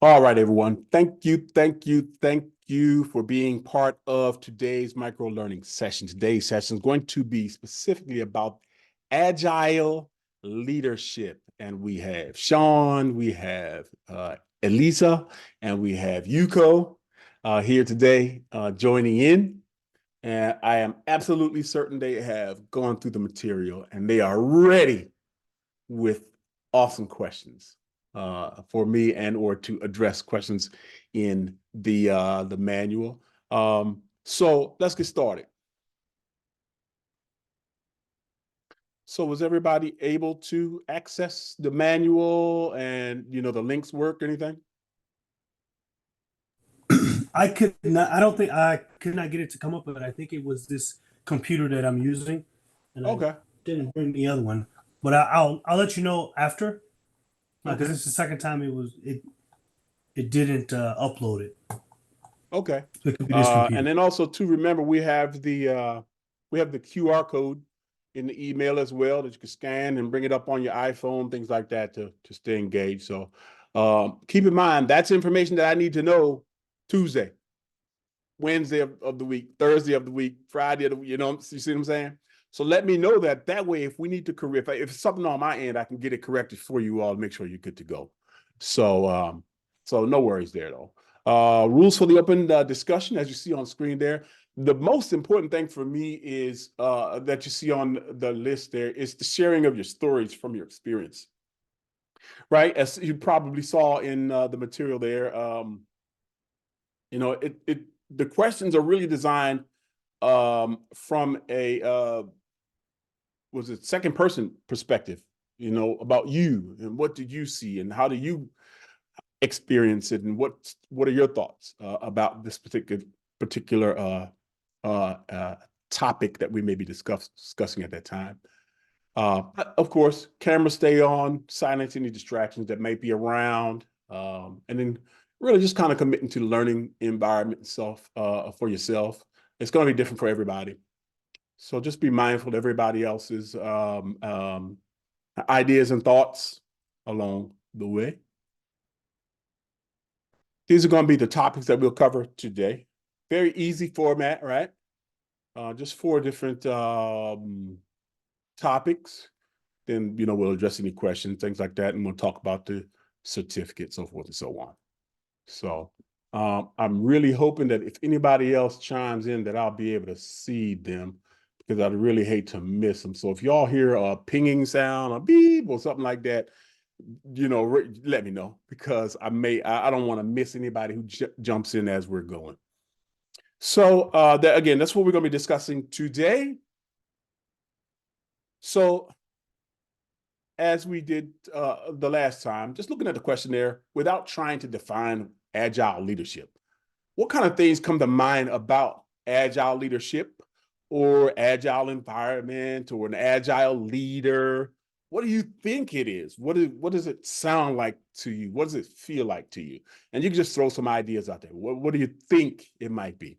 All right, everyone. Thank you for being part of today's micro learning session. Today's session is going to be specifically about agile leadership. And we have Sean, we have Elisa, and we have Yuko here today joining in. And I am absolutely certain they have gone through the material and they are ready with awesome questions for me and or to address questions in the manual. So let's get started. So was everybody able to access the manual and the links work or anything? I could not. I don't think I could not get it to come up, but I think it was this computer that I'm using, and I Okay. didn't bring the other one. But I'll let you know after, because Okay. it's the second time it didn't upload it. Okay. It could be this computer. And then also to remember, we have the QR code in the email as well that you can scan and bring it up on your iPhone, things like that to stay engaged. So keep in mind that's information that I need to know Tuesday, Wednesday of the week, Thursday of the week, Friday of the week. You see what I'm saying? So let me know that way if we need to correct, if it's something on my end, I can get it corrected for you all to make sure you're good to go. So no worries there though. Rules for the open discussion, as you see on screen there. The most important thing for me is that you see on the list there is the sharing of your stories from your experience, right? As you probably saw in the material there, the questions are really designed from a was it second person perspective, about you and what did you see and how do you experience it and what are your thoughts about this particular topic that we may be discussing at that time. Of course, cameras stay on, silence any distractions that may be around, and then really just kind of committing to the learning environment itself for yourself. It's going to be different for everybody. So just be mindful of everybody else's ideas and thoughts along the way. These are going to be the topics that we'll cover today. Very easy format, right? Just 4 different topics. Then, we'll address any questions, things like that, and we'll talk about the certificate, so forth and so on. So I'm really hoping that if anybody else chimes in that I'll be able to see them because I'd really hate to miss them. So if y'all hear a pinging sound, a beep or something like that, let me know because I don't want to miss anybody who jumps in as we're going. So again, that's what we're going to be discussing today. So as we did the last time, just looking at the questionnaire without trying to define agile leadership, what kind of things come to mind about agile leadership or agile environment or an agile leader? What do you think it is? What does it sound like to you? What does it feel like to you? And you can just throw some ideas out there. What do you think it might be?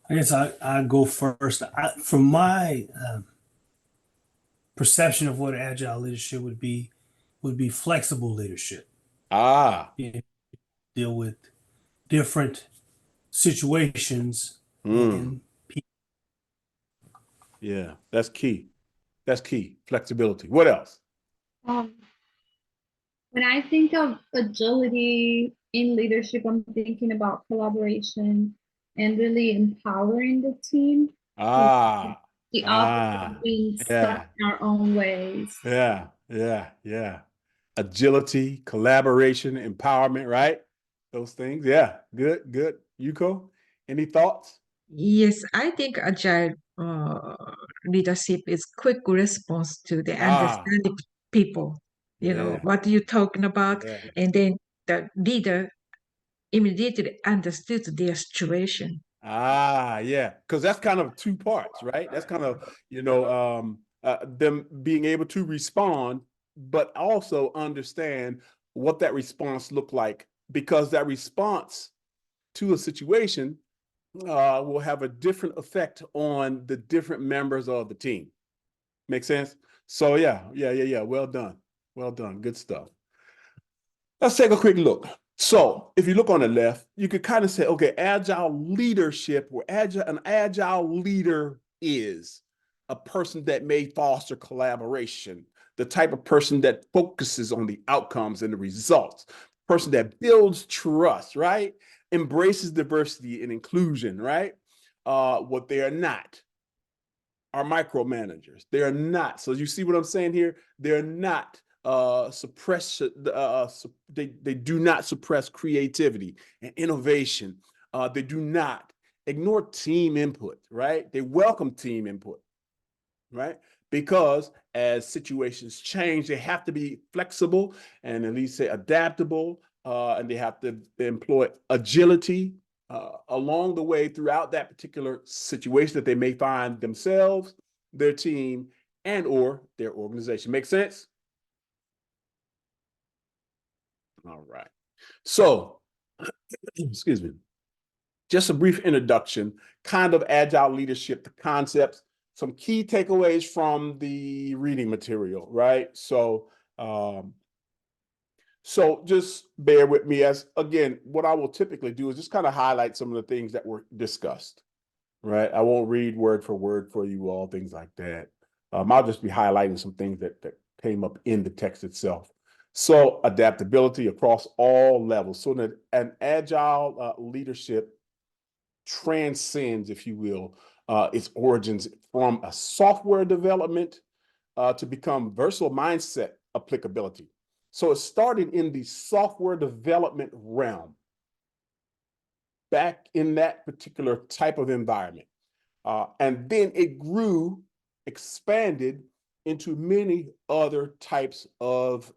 I guess I go first. From my perception of what agile leadership would be flexible leadership. Ah, You deal with different situations mm, and people. yeah, that's key. That's key. Flexibility. What else? Um, when I think of agility in leadership, I'm thinking about collaboration and really empowering the team. Ah, The opposite of ah, being stuck yeah, in our own ways. yeah. Agility, collaboration, empowerment, right? Those things. Yeah, good. Yuko, any thoughts? Yes, I think agile leadership is quick response to the Ah, understanding people, yeah, what you're talking about, yeah. and then the leader immediately understood their situation. Ah, yeah. Because that's kind of 2 parts, right? That's kind of, them being able to respond, but also understand what that response looked like because that response to a situation will have a different effect on the different members of the team. Make sense? So yeah. Well done. Well done. Good stuff. Let's take a quick look. So if you look on the left, you could kind of say, okay, agile leadership or an agile leader is a person that may foster collaboration, the type of person that focuses on the outcomes and the results, person that builds trust, right? Embraces diversity and inclusion, right? What they are not are micromanagers. They are not. So you see what I'm saying here? They're not they do not suppress creativity and innovation. They do not ignore team input, right? They welcome team input, right? Because as situations change, they have to be flexible and at least say adaptable, and they have to employ agility along the way throughout that particular situation that they may find themselves, their team, and or their organization. Make sense? All right. So, excuse me. Just a brief introduction, kind of agile leadership, the concepts, some key takeaways from the reading material, right? So just bear with me as, again, what I will typically do is just kind of highlight some of the things that were discussed, right? I won't read word for word for you all, things like that. I'll just be highlighting some things that came up in the text itself. So adaptability across all levels. So that an agile leadership transcends, if you will, its origins from a software development to become versatile mindset applicability. So it started in the software development realm, back in that particular type of environment. And then it grew, expanded into many other types of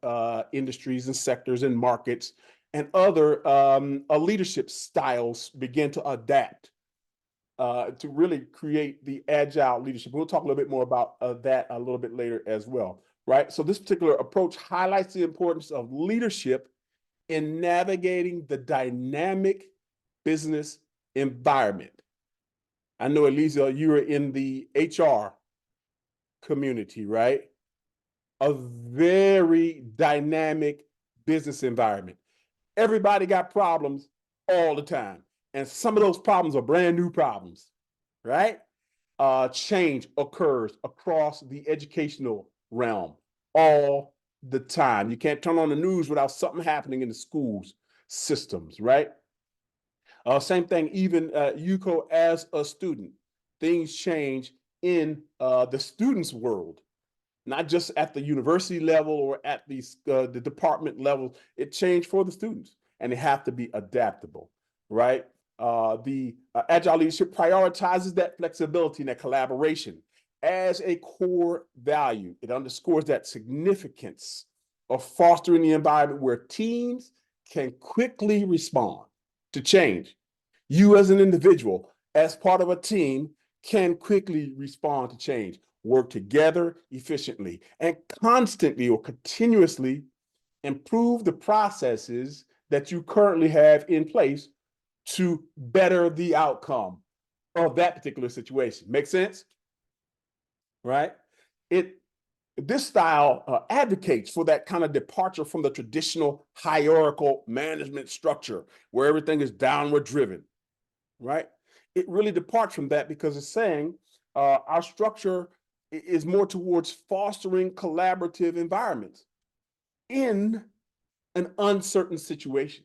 industries and sectors and markets, and other leadership styles began to adapt to really create the agile leadership. We'll talk a little bit more about that a little bit later as well, right? So this particular approach highlights the importance of leadership in navigating the dynamic business environment. I know, Elisa, you're in the HR community, right? A very dynamic business environment. Everybody got problems all the time. And some of those problems are brand new problems, right? Change occurs across the educational realm all the time. You can't turn on the news without something happening in the schools systems, right? Same thing, even Yuko as a student, things change in the student's world, not just at the university level or at the department level. It changed for the students, and they have to be adaptable, right? The agile leadership prioritizes that flexibility and that collaboration as a core value. It underscores that significance of fostering the environment where teams can quickly respond to change. You as an individual, as part of a team, can quickly respond to change, work together efficiently, and constantly or continuously improve the processes that you currently have in place to better the outcome of that particular situation. Make sense? Right? This style advocates for that kind of departure from the traditional hierarchical management structure where everything is downward driven, right? It really departs from that because it's saying our structure is more towards fostering collaborative environments in an uncertain situation.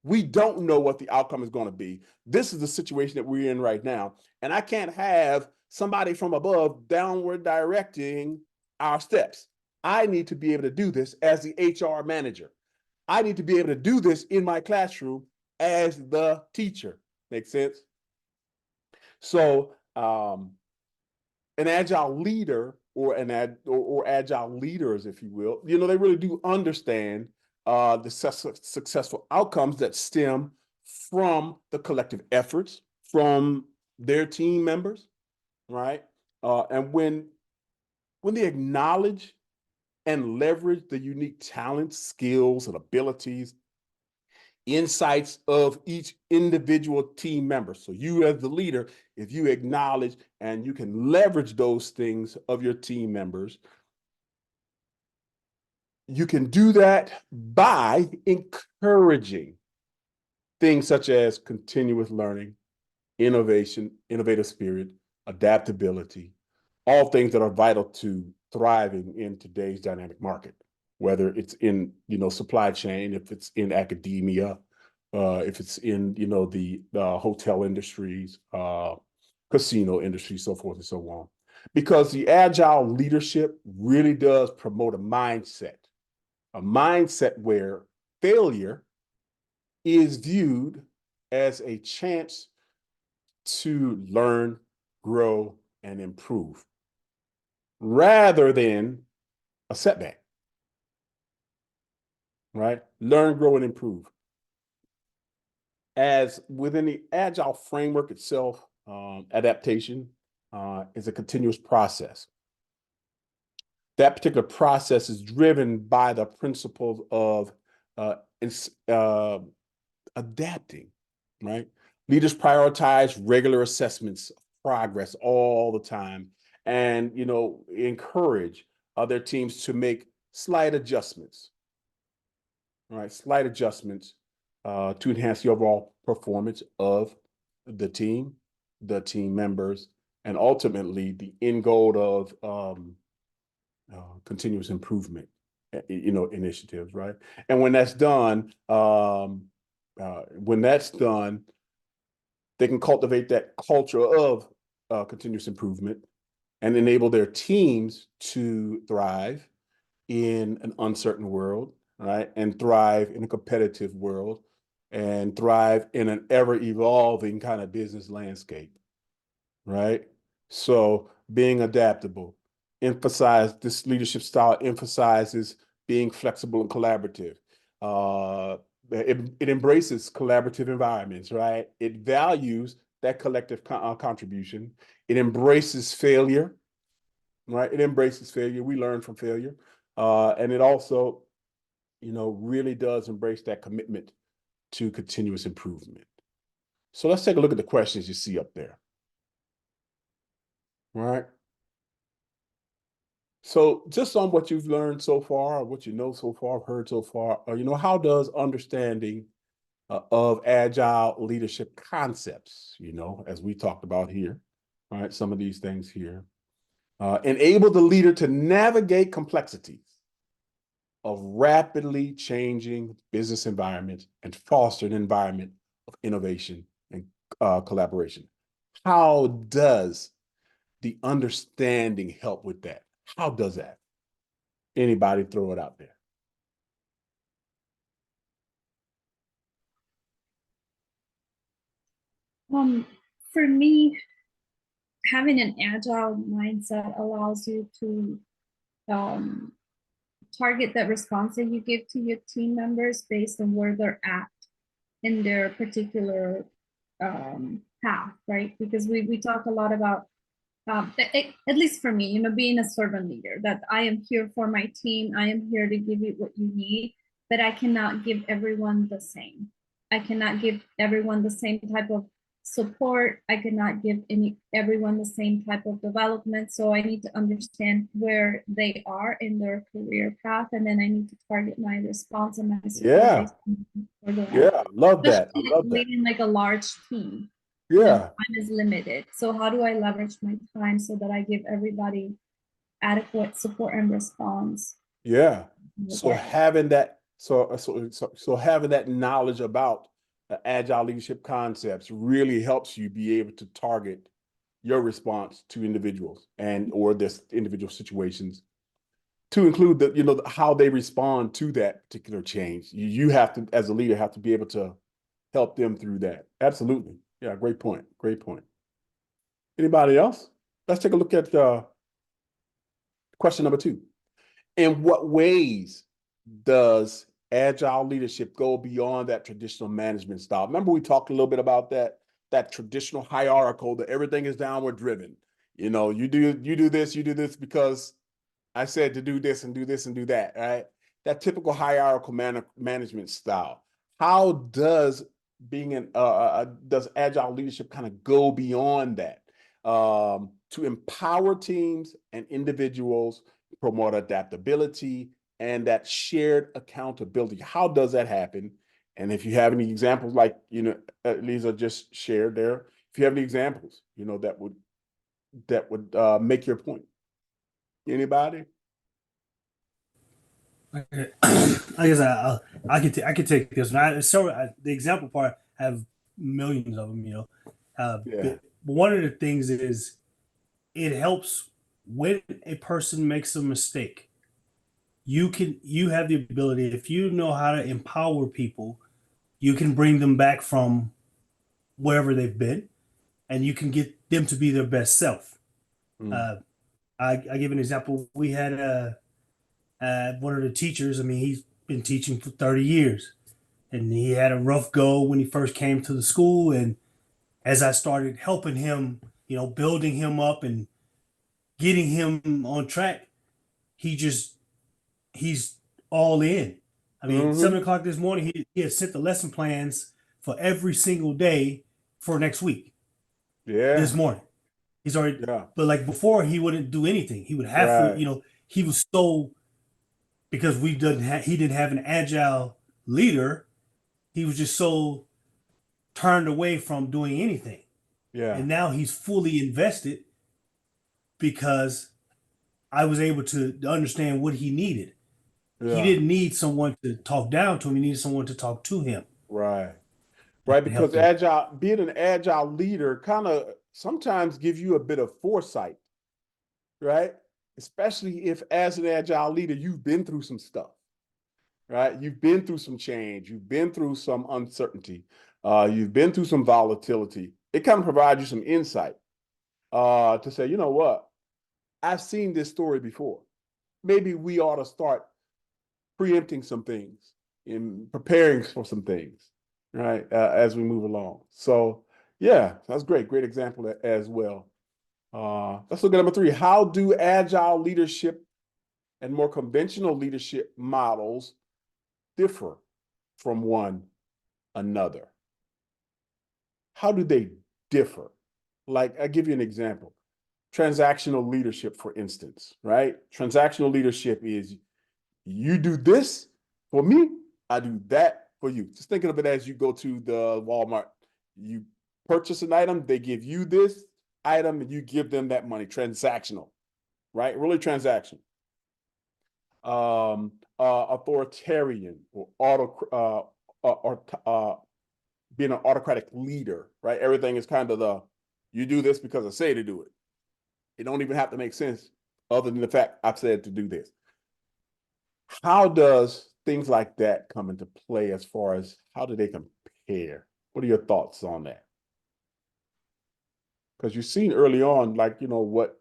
We don't know what the outcome is going to be. This is the situation that we're in right now. And I can't have somebody from above downward directing our steps. I need to be able to do this as the HR manager. I need to be able to do this in my classroom as the teacher. Make sense? So an agile leader or agile leaders, if you will, they really do understand the successful outcomes that stem from the collective efforts from their team members, right? And when they acknowledge and leverage the unique talents, skills, and abilities insights of each individual team member. So you as the leader, if you acknowledge and you can leverage those things of your team members, you can do that by encouraging things such as continuous learning, innovation, innovative spirit, adaptability, all things that are vital to thriving in today's dynamic market, whether it's in, supply chain, if it's in academia, if it's in, the hotel industries, casino industry, so forth and so on. Because the agile leadership really does promote a mindset where failure is viewed as a chance to learn, grow, and improve, rather than a setback, right? Learn, grow, and improve. As within the agile framework itself, adaptation is a continuous process. That particular process is driven by the principles of adapting, right? Leaders prioritize regular assessments of progress all the time, and encourage other teams to make slight adjustments, right? Slight adjustments to enhance the overall performance of the team members, and ultimately the end goal of continuous improvement, initiatives, right? And when that's done, they can cultivate that culture of continuous improvement and enable their teams to thrive in an uncertain world, right? And thrive in a competitive world, and thrive in an ever-evolving kind of business landscape, right? So being adaptable, this leadership style emphasizes being flexible and collaborative. It embraces collaborative environments, right? It values that collective contribution. It embraces failure, right? It embraces failure. We learn from failure. And it also, really does embrace that commitment to continuous improvement. So let's take a look at the questions you see up there. All right. So just on what you've learned so far, what you know so far, heard so far, how does understanding of agile leadership concepts, as we talked about here, right? Some of these things here, enable the leader to navigate complexities of rapidly changing business environments and foster an environment of innovation and collaboration. How does the understanding help with that? How does that? Anybody throw it out there? For me, having an agile mindset allows you to target that response that you give to your team members based on where they're at in their particular path, right? Because we talk a lot about, at least for me, being a servant leader, that I am here for my team. I am here to give you what you need, but I cannot give everyone the same. I cannot give everyone the same type of support. I cannot give everyone the same type of development. So I need to understand where they are in their career path, and then I need to target my response and my support. Yeah, love that. I love that. Leading like a large team. Yeah. Time is limited. So how do I leverage my time so that I give everybody adequate support and response? Yeah. So having that, so having that knowledge about agile leadership concepts really helps you be able to target your response to individuals or this individual situations, to include how they respond to that particular change. You have to, as a leader, have to be able to help them through that. Absolutely. Yeah, great point. Great point. Anybody else? Let's take a look at question number 2. In what ways does agile leadership go beyond that traditional management style? Remember, we talked a little bit about that traditional hierarchical, that everything is downward driven. You do this because I said to do this and do this and do that, right? That typical hierarchical management style. how does does agile leadership kind of go beyond that to empower teams and individuals, promote adaptability and that shared accountability? How does that happen? And if you have any examples, like Lisa just shared there, if you have any examples, that would make your point. Anybody? Okay. I guess I could take this one. The example part I have millions of them. Yeah. But one of the things is it helps when a person makes a mistake. You have the ability, if you know how to empower people, you can bring them back from wherever they've been, and you can get them to be their best self. Mm. I give an example. We had one of the teachers. I mean, he's been teaching for 30 years, and he had a rough go when he first came to the school. And as I started helping him, building him up and getting him on track, he's all in. I mean, 7 o'clock this morning, he had sent the lesson plans for every single day for next week. Yeah. This morning, he's already. Yeah. But like before, he wouldn't do anything. He would have to, he was so, because he didn't have an agile leader. He was just so turned away from doing anything. Yeah. And now he's fully invested because I was able to understand what he needed. Yeah. He didn't need someone to talk down to him. He needed someone to talk to him. Right. Right. Because being an agile leader kind of sometimes gives you a bit of foresight, right? Especially if as an agile leader, you've been through some stuff, right? You've been through some change. You've been through some uncertainty. You've been through some volatility. It kind of provides you some insight to say, you know what? I've seen this story before. Maybe we ought to start preempting some things and preparing for some things, right? As we move along. So yeah, that's great. Great example as well. Let's look at number 3. How do agile leadership and more conventional leadership models differ from one another? How do they differ? Like, I'll give you an example. Transactional leadership, for instance, right? Transactional leadership is you do this for me, I do that for you. Just thinking of it as you go to the Walmart, you purchase an item, they give you this item, and you give them that money. Transactional, right? Really transactional. Authoritarian or being an autocratic leader, right? Everything is kind of you do this because I say to do it. It don't even have to make sense other than the fact I've said to do this. How does things like that come into play as far as how do they compare? What are your thoughts on that? Because you've seen early on, like, what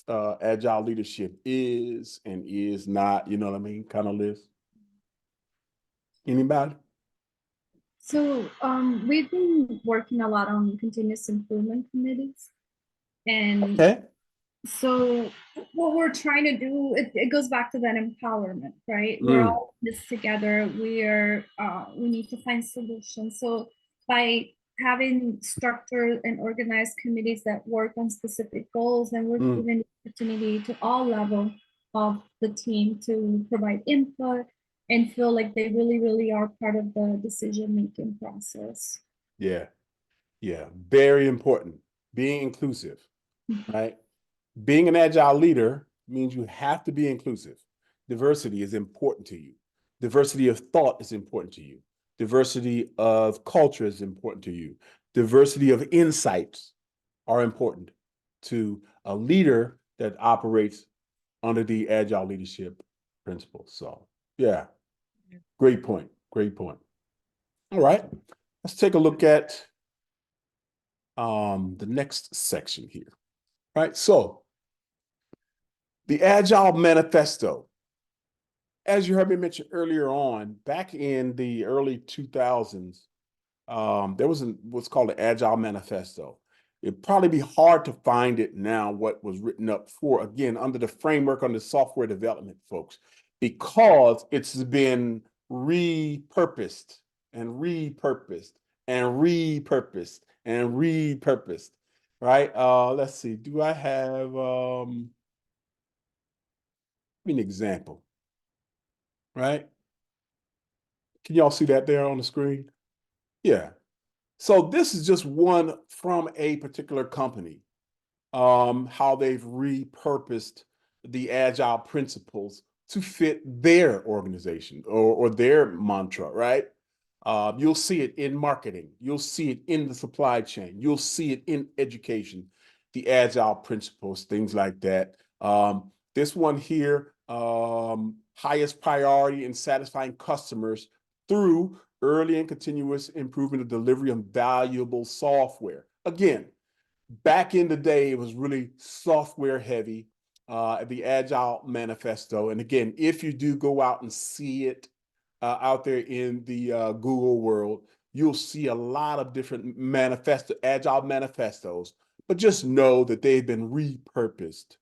agile leadership is and is not, you know what I mean? Kind of list. Anybody? So we've been working a lot on continuous improvement committees. And so what we're trying to do, it goes back to that empowerment, right? We're all in this together. We need to find solutions. So by having structured and organized committees that work on specific goals, and we're giving the opportunity to all levels of the team to provide input and feel like they really, really are part of the decision-making process. Yeah. Yeah. Very important. Being inclusive, right? Being an agile leader means you have to be inclusive. Diversity is important to you. Diversity of thought is important to you. Diversity of culture is important to you. Diversity of insights are important to a leader that operates under the agile leadership principles. So yeah, great point. Great point. All right, let's take a look at the next section here. All right, so the Agile Manifesto. As you heard me mention earlier on, back in the early 2000s, there was what's called the Agile Manifesto. It'd probably be hard to find it now, what was written up for, again, under the framework on the software development, folks, because it's been repurposed and repurposed and repurposed and repurposed, right? Let's see. Do I have an example, right? Can y'all see that there on the screen? Yeah. So this is just one from a particular company, how they've repurposed the agile principles to fit their organization or their mantra, right? You'll see it in marketing. You'll see it in the supply chain. You'll see it in education, the agile principles, things like that. This one here, highest priority in satisfying customers through early and continuous improvement of delivery of valuable software. Again, back in the day, it was really software heavy, the Agile Manifesto. And again, if you do go out and see it out there in the Google world, you'll see a lot of different Agile manifestos, but just know that they've been repurposed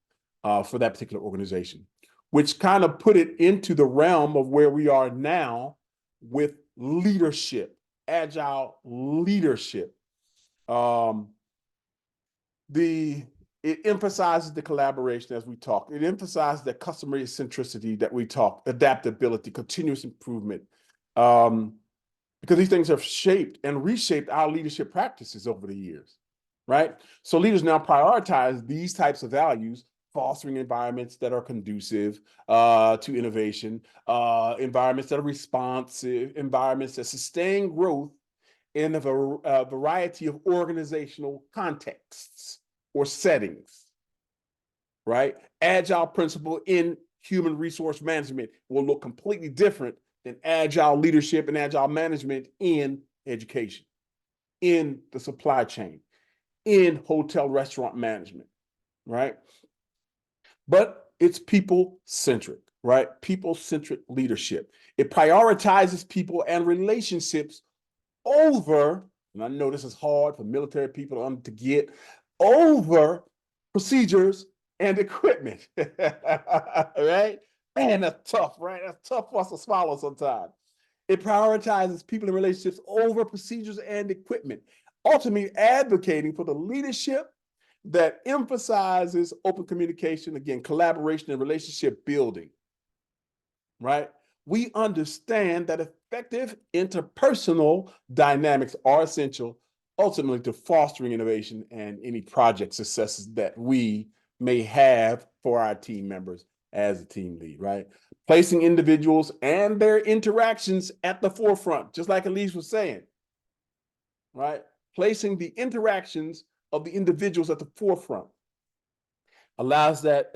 for that particular organization, which kind of put it into the realm of where we are now with leadership, agile leadership. It emphasizes the collaboration as we talk. It emphasizes the customer centricity that we talk, adaptability, continuous improvement, because these things have shaped and reshaped our leadership practices over the years, right? So leaders now prioritize these types of values, fostering environments that are conducive to innovation, environments that are responsive, environments that sustain growth in a variety of organizational contexts or settings, right? Agile principle in human resource management will look completely different than agile leadership and agile management in education, in the supply chain, in hotel restaurant management, right? But it's people-centric, right? People-centric leadership. It prioritizes people and relationships over, and I know this is hard for military people to get, over procedures and equipment, right? Man, that's tough, right? That's tough for us to swallow sometimes. It prioritizes people and relationships over procedures and equipment, ultimately advocating for the leadership that emphasizes open communication, again, collaboration and relationship building, right? We understand that effective interpersonal dynamics are essential ultimately to fostering innovation and any project successes that we may have for our team members as a team lead, right? Placing individuals and their interactions at the forefront, just like Elise was saying, right? Placing the interactions of the individuals at the forefront allows that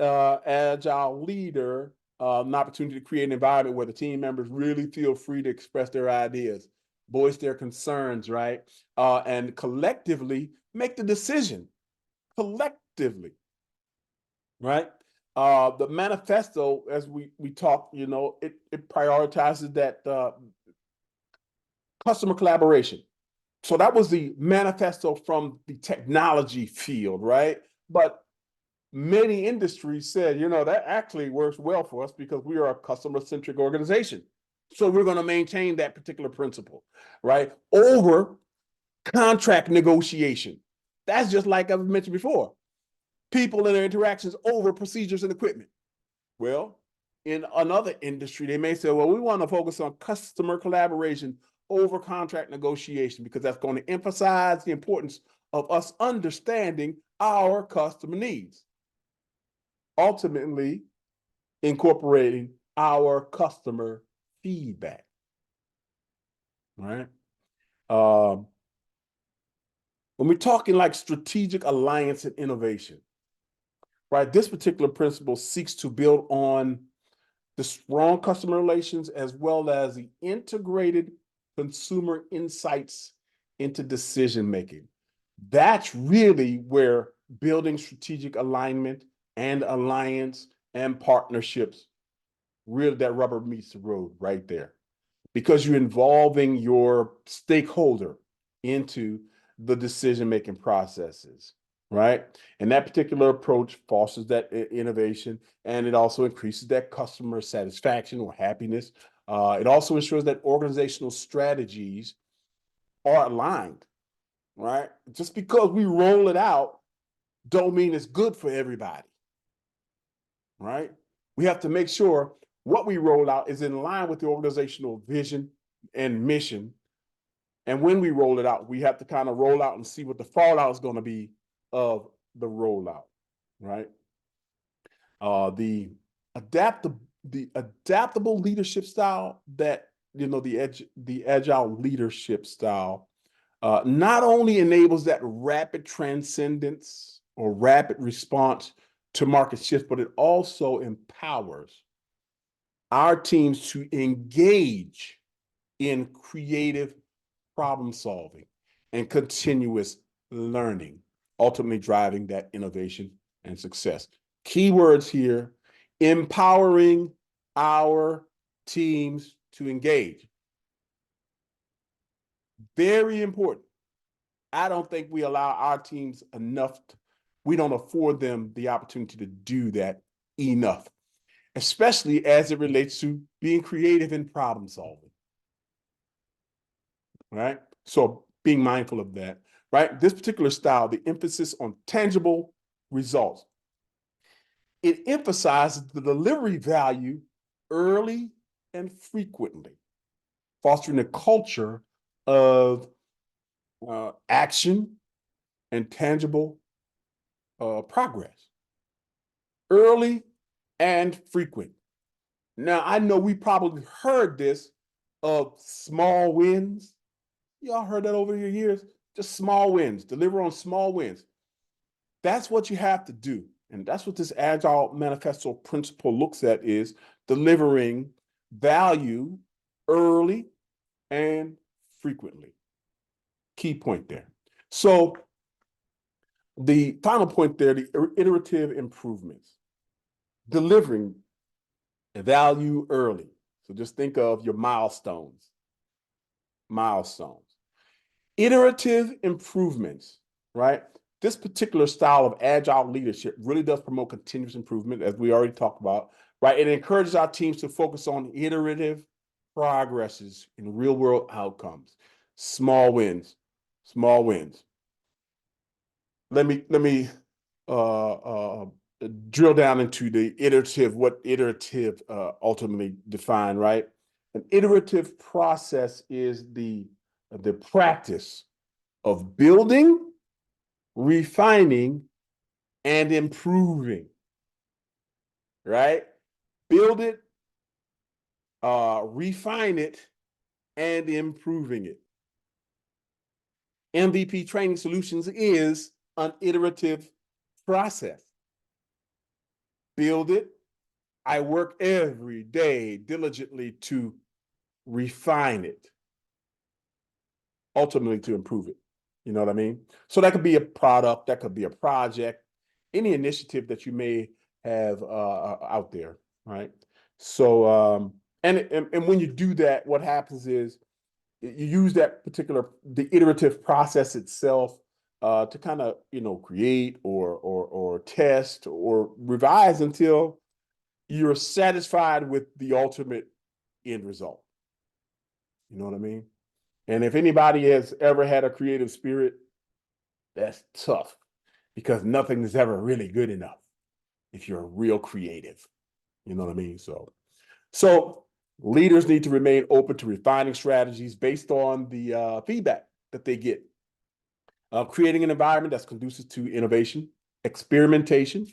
agile leader an opportunity to create an environment where the team members really feel free to express their ideas, voice their concerns, right? And collectively make the decision, collectively, right? The manifesto, as we talk, you know, it prioritizes that customer collaboration. So that was the manifesto from the technology field, right? But many industries said, you know, that actually works well for us because we are a customer-centric organization. So we're going to maintain that particular principle, right? Over contract negotiation. That's just like I've mentioned before. People and their interactions over procedures and equipment. Well, in another industry, they may say, well, we want to focus on customer collaboration over contract negotiation because that's going to emphasize the importance of us understanding our customer needs. Ultimately, incorporating our customer feedback, right? When we're talking like strategic alliance and innovation, right? This particular principle seeks to build on the strong customer relations as well as the integrated consumer insights into decision-making. That's really where building strategic alignment and alliance and partnerships, really that rubber meets the road right there. Because you're involving your stakeholder into the decision-making processes, right? And that particular approach fosters that innovation, and it also increases that customer satisfaction or happiness It also ensures that organizational strategies are aligned, right? Just because we roll it out, don't mean it's good for everybody, right? We have to make sure what we roll out is in line with the organizational vision and mission. And when we roll it out, we have to kind of roll out and see what the fallout is going to be of the rollout, right? The adaptable leadership style that, the agile leadership style not only enables that rapid transcendence or rapid response to market shifts, but it also empowers our teams to engage in creative problem solving and continuous learning, ultimately driving that innovation and success. Keywords here: empowering our teams to engage. Very important. I don't think we allow our teams enough. We don't afford them the opportunity to do that enough, especially as it relates to being creative in problem solving. Right? So being mindful of that, right? This particular style, the emphasis on tangible results. It emphasizes the delivery value early and frequently, fostering a culture of action and tangible progress. Early and frequent. Now, I know we probably heard this of small wins. Y'all heard that over your years? Just small wins, deliver on small wins. That's what you have to do. And that's what this Agile Manifesto principle looks at, is delivering value early and frequently. Key point there. So the final point there, the iterative improvements, delivering value early. So just think of your milestones. Iterative improvements, right? This particular style of agile leadership really does promote continuous improvement, as we already talked about, right? It encourages our teams to focus on iterative progresses in real world outcomes, small wins. Let me drill down into the iterative, what iterative ultimately define, right? An iterative process is the practice of building, refining, and improving, right? Build it, refine it, and improving it. MVP Training Solutions is an iterative process. Build it. I work every day diligently to refine it, ultimately to improve it. You know what I mean? So that could be a product, that could be a project, any initiative that you may have out there, right? So, and when you do that, what happens is you use that the iterative process itself to kind of, create or test or revise until you're satisfied with the ultimate end result. You know what I mean? And if anybody has ever had a creative spirit, that's tough, because nothing is ever really good enough if you're real creative. You know what I mean? So leaders need to remain open to refining strategies based on the feedback that they get. Creating an environment that's conducive to innovation, experimentation,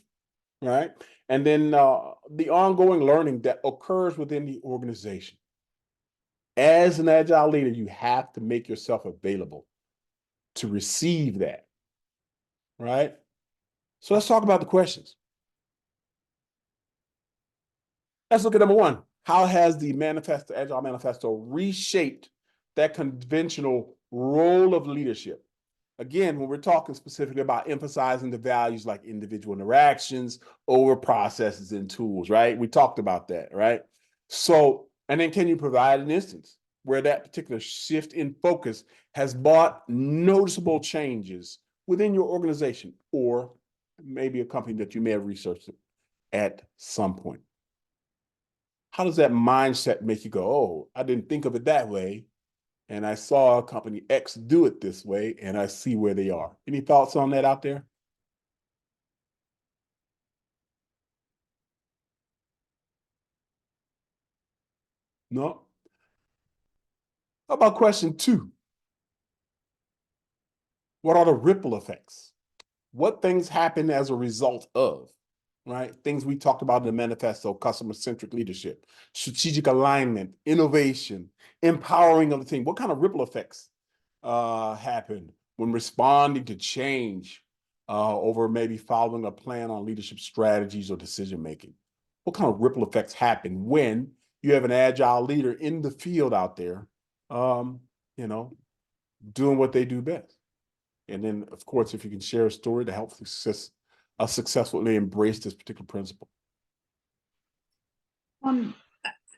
right? And then the ongoing learning that occurs within the organization. As an agile leader, you have to make yourself available to receive that, right? So let's talk about the questions. Let's look at number one. How has the Agile Manifesto reshaped that conventional role of leadership? Again, when we're talking specifically about emphasizing the values like individual interactions over processes and tools, right? We talked about that, right? So, and then can you provide an instance where that particular shift in focus has brought noticeable changes within your organization, or maybe a company that you may have researched at some point? how does that mindset make you go, oh, I didn't think of it that way, and I saw company X do it this way, and I see where they are. Any thoughts on that out there? No? How about question 2? What are the ripple effects? What things happen as a result of, right? Things we talked about in the manifesto: customer-centric leadership, strategic alignment, innovation, empowering of the team. What kind of ripple effects happen when responding to change over maybe following a plan on leadership strategies or decision-making? What kind of ripple effects happen when you have an agile leader in the field out there, you know, doing what they do best? And then, of course, if you can share a story to help successfully embrace this particular principle.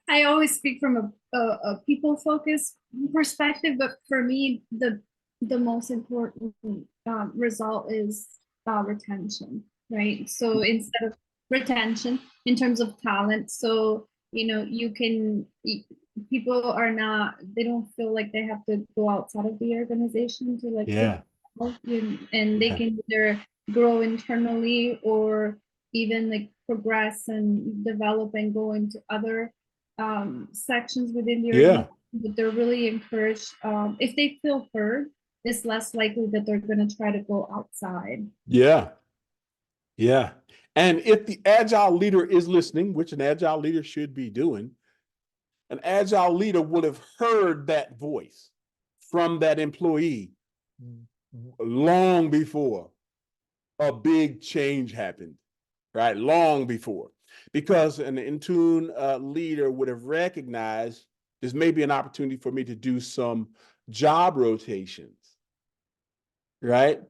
I always speak from a people focused perspective, but for me, the most important result is retention, right? So instead of retention in terms of talent, so people are not, they don't feel like they have to go outside of the organization to like and they can either grow internally or even like progress and develop and go into other sections within the organization. But they're really encouraged, if they feel heard, it's less likely that they're going to try to go outside. Yeah. And if the agile leader is listening, which an agile leader should be doing, an agile leader would have heard that voice from that employee long before a big change happened, right? Long before, because an in-tune leader would have recognized this may be an opportunity for me to do some job rotations, right?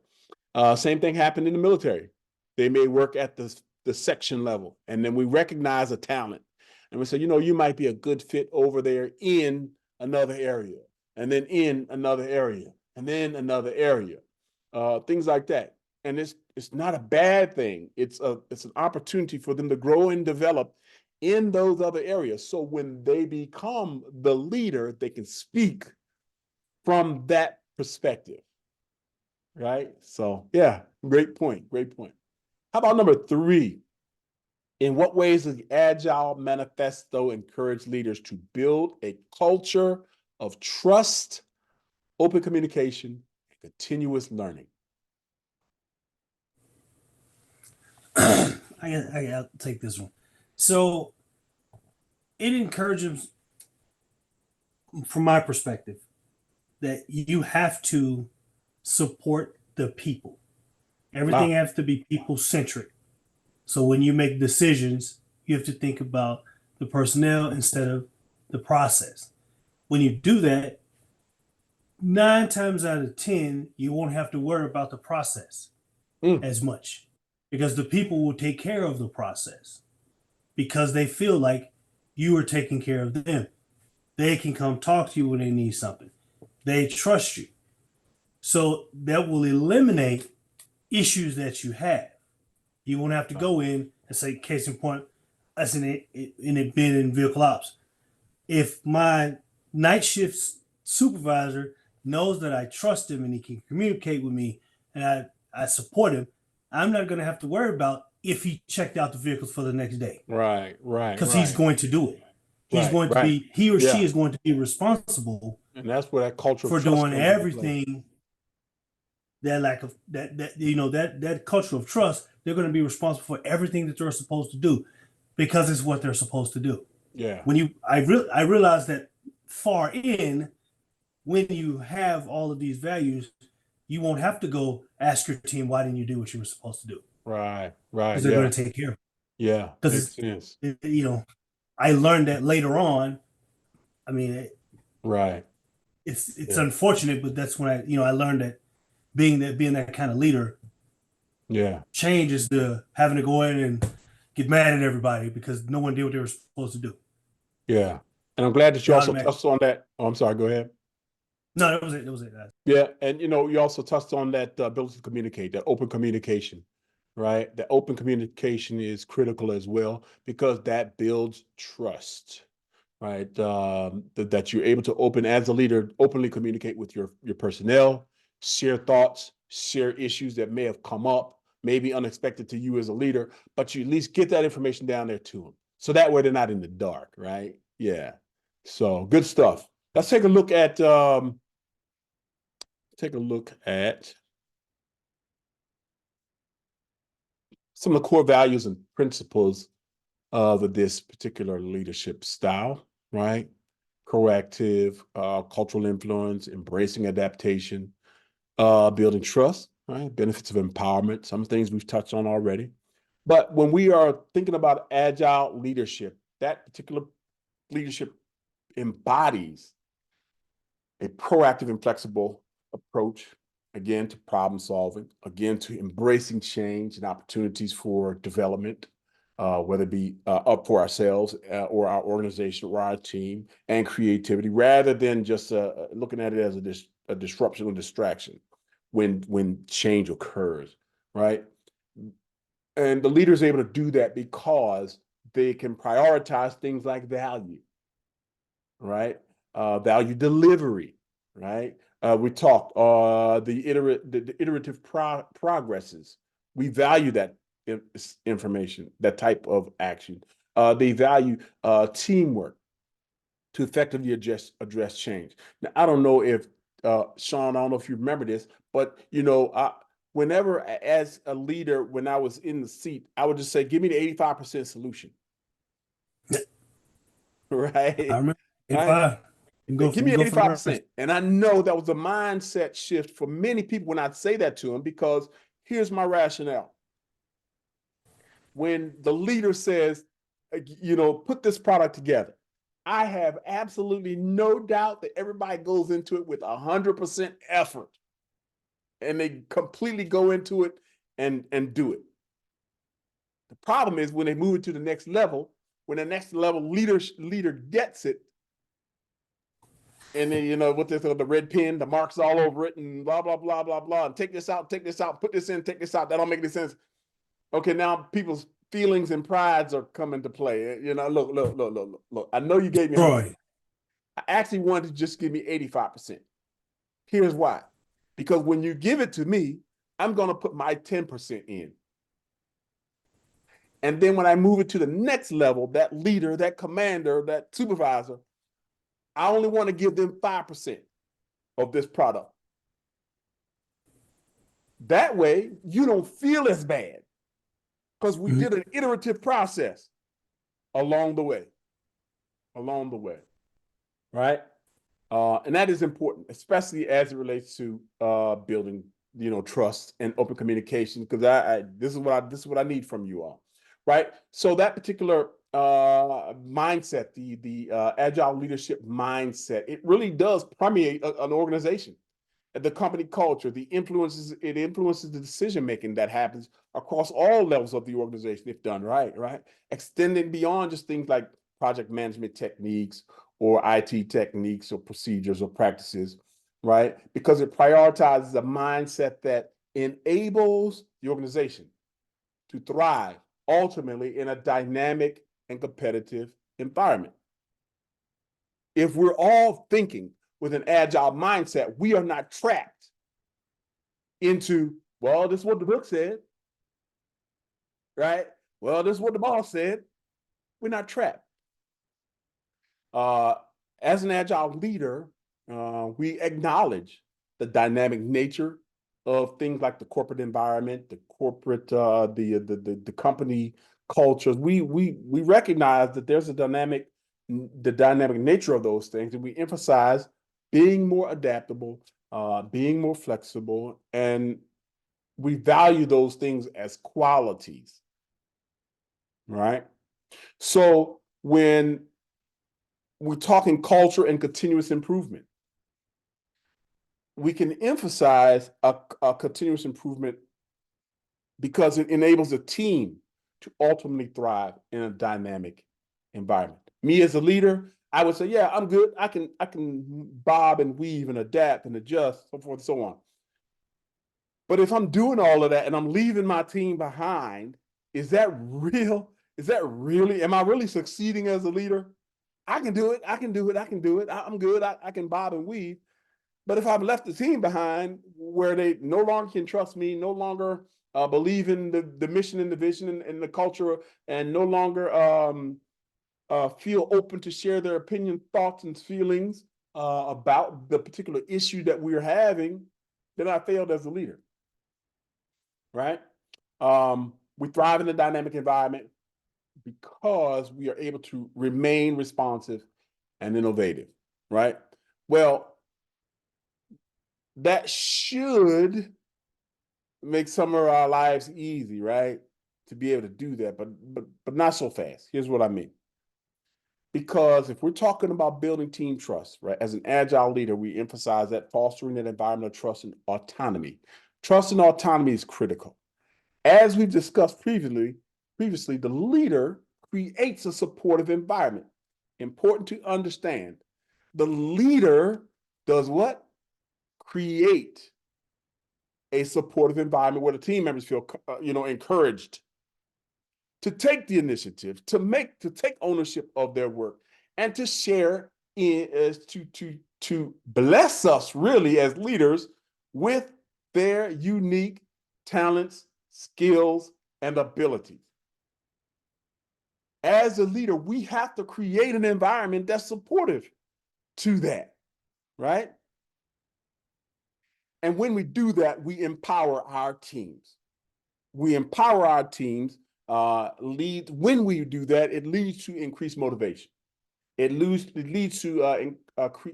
Same thing happened in the military. They may work at the section level, and then we recognize a talent, and we say, you might be a good fit over there in another area, and then in another area, and then another area, things like that. And it's not a bad thing. It's an opportunity for them to grow and develop in those other areas. So when they become the leader, they can speak from that perspective, right? So yeah, great point. How about number 3? In what ways does the Agile Manifesto encourage leaders to build a culture of trust, open communication, and continuous learning? I'll take this one. So it encourages, from my perspective, that you have to support the people. Everything has to be people-centric. So when you make decisions, you have to think about the personnel instead of the process. When you do that, 9 times out of 10, you won't have to worry about the process as much, because the people will take care of the process because they feel like you are taking care of them. They can come talk to you when they need something. They trust you. So that will eliminate issues that you have. You won't have to go in and say, case in point, us in it being in vehicle ops. If my night shift supervisor knows that I trust him and he can communicate with me and I support him, I'm not going to have to worry about if he checked out the vehicles for the next day. Right. Because he's going to do it. He's going to be, he or she is going to be responsible. And that's where that culture for doing everything. That lack of that culture of trust, they're going to be responsible for everything that they're supposed to do because it's what they're supposed to do. Yeah. I realized that far in, when you have all of these values, you won't have to go ask your team, why didn't you do what you were supposed to do? Right. Because they're going to take care of it. Yeah. Because I learned that later on. I mean, it's unfortunate, but that's when I learned that being that kind of leader, changes the having to go in and get mad at everybody because no one did what they were supposed to do. Yeah. And I'm glad that you also touched on that. Oh, I'm sorry, go ahead. No, that was it. Yeah. And you also touched on that ability to communicate, that open communication. right? The open communication is critical as well because that builds trust, right? That you're able to as a leader, openly communicate with your personnel, share thoughts, share issues that may have come up, maybe unexpected to you as a leader, but you at least get that information down there to them. So that way they're not in the dark, right? Yeah. So good stuff. Let's take a look at some of the core values and principles of this particular leadership style, right? Proactive, cultural influence, embracing adaptation, building trust, right? Benefits of empowerment, some things we've touched on already. But when we are thinking about agile leadership, that particular leadership embodies a proactive and flexible approach, again, to problem solving, again, to embracing change and opportunities for development, whether it be up for ourselves or our organization or our team, and creativity, rather than just looking at it as a disruption or distraction when change occurs, right? And the leader is able to do that because they can prioritize things like value, right? Value delivery, right? We talked the iterative progresses. We value that information, that type of action. They value teamwork to effectively address change. Now, I don't know if Sean, I don't know if you remember this, but whenever as a leader, when I was in the seat, I would just say, give me the 85% solution. Right. I remember Right? 85. You Give me go for the rest. 85%. And I know that was a mindset shift for many people when I'd say that to them, because here's my rationale. When the leader says, put this product together, I have absolutely no doubt that everybody goes into it with 100% effort and they completely go into it and do it. The problem is when they move it to the next level, when the next level leader gets it, and then, with this, the red pen, the marks all over it, and blah, blah, blah, blah, blah, and take this out, put this in, take this out. That don't make any sense. Okay, now people's feelings and prides are coming to play. Look. I know you gave me 100. I actually wanted to just give me 85%. Here's why. Because when you give it to me, I'm going to put my 10% in. And then when I move it to the next level, that leader, that commander, that supervisor, I only want to give them 5% of this product. That way, you don't feel as bad because we did an iterative process along the way, right? And that is important, especially as it relates to building, trust and open communication. Because this is what I need from you all, right? So that particular mindset, the agile leadership mindset, it really does permeate an organization. The company culture, it influences the decision making that happens across all levels of the organization if done right, extending beyond just things like project management techniques or IT techniques or procedures or practices, right? Because it prioritizes a mindset that enables the organization to thrive ultimately in a dynamic and competitive environment. If we're all thinking with an agile mindset, we are not trapped into, well, this is what the book said, right? Well, this is what the boss said. We're not trapped. As an agile leader, we acknowledge the dynamic nature of things like the corporate environment, the corporate, the company cultures. We recognize that there's the dynamic nature of those things, and we emphasize being more adaptable, being more flexible, and we value those things as qualities, right? So when we're talking culture and continuous improvement, we can emphasize a continuous improvement because it enables a team to ultimately thrive in a dynamic environment. Me as a leader, I would say, yeah, I'm good. I can bob and weave and adapt and adjust, so forth and so on. But if I'm doing all of that and I'm leaving my team behind, is that real? Is that really, am I really succeeding as a leader? I can do it. I can do it. I can do it. I'm good. I can bob and weave. But if I've left the team behind where they no longer can trust me, no longer believe in the mission and the vision and the culture, and no longer feel open to share their opinion, thoughts, and feelings about the particular issue that we're having, then I failed as a leader. Right? We thrive in a dynamic environment because we are able to remain responsive and innovative, right? Well, that should make some of our lives easy, right? To be able to do that, but not so fast. Here's what I mean. Because if we're talking about building team trust, right, as an agile leader, we emphasize that fostering that environment of trust and autonomy. Trust and autonomy is critical. As we've discussed previously, the leader creates a supportive environment. Important to understand. The leader does what? Create a supportive environment where the team members feel, encouraged to take the initiative, to take ownership of their work, and to share to bless us really as leaders with their unique talents, skills, and abilities. As a leader, we have to create an environment that's supportive to that, right? And when we do that, we empower our teams. We empower our teams. When we do that, it leads to increased motivation. It leads to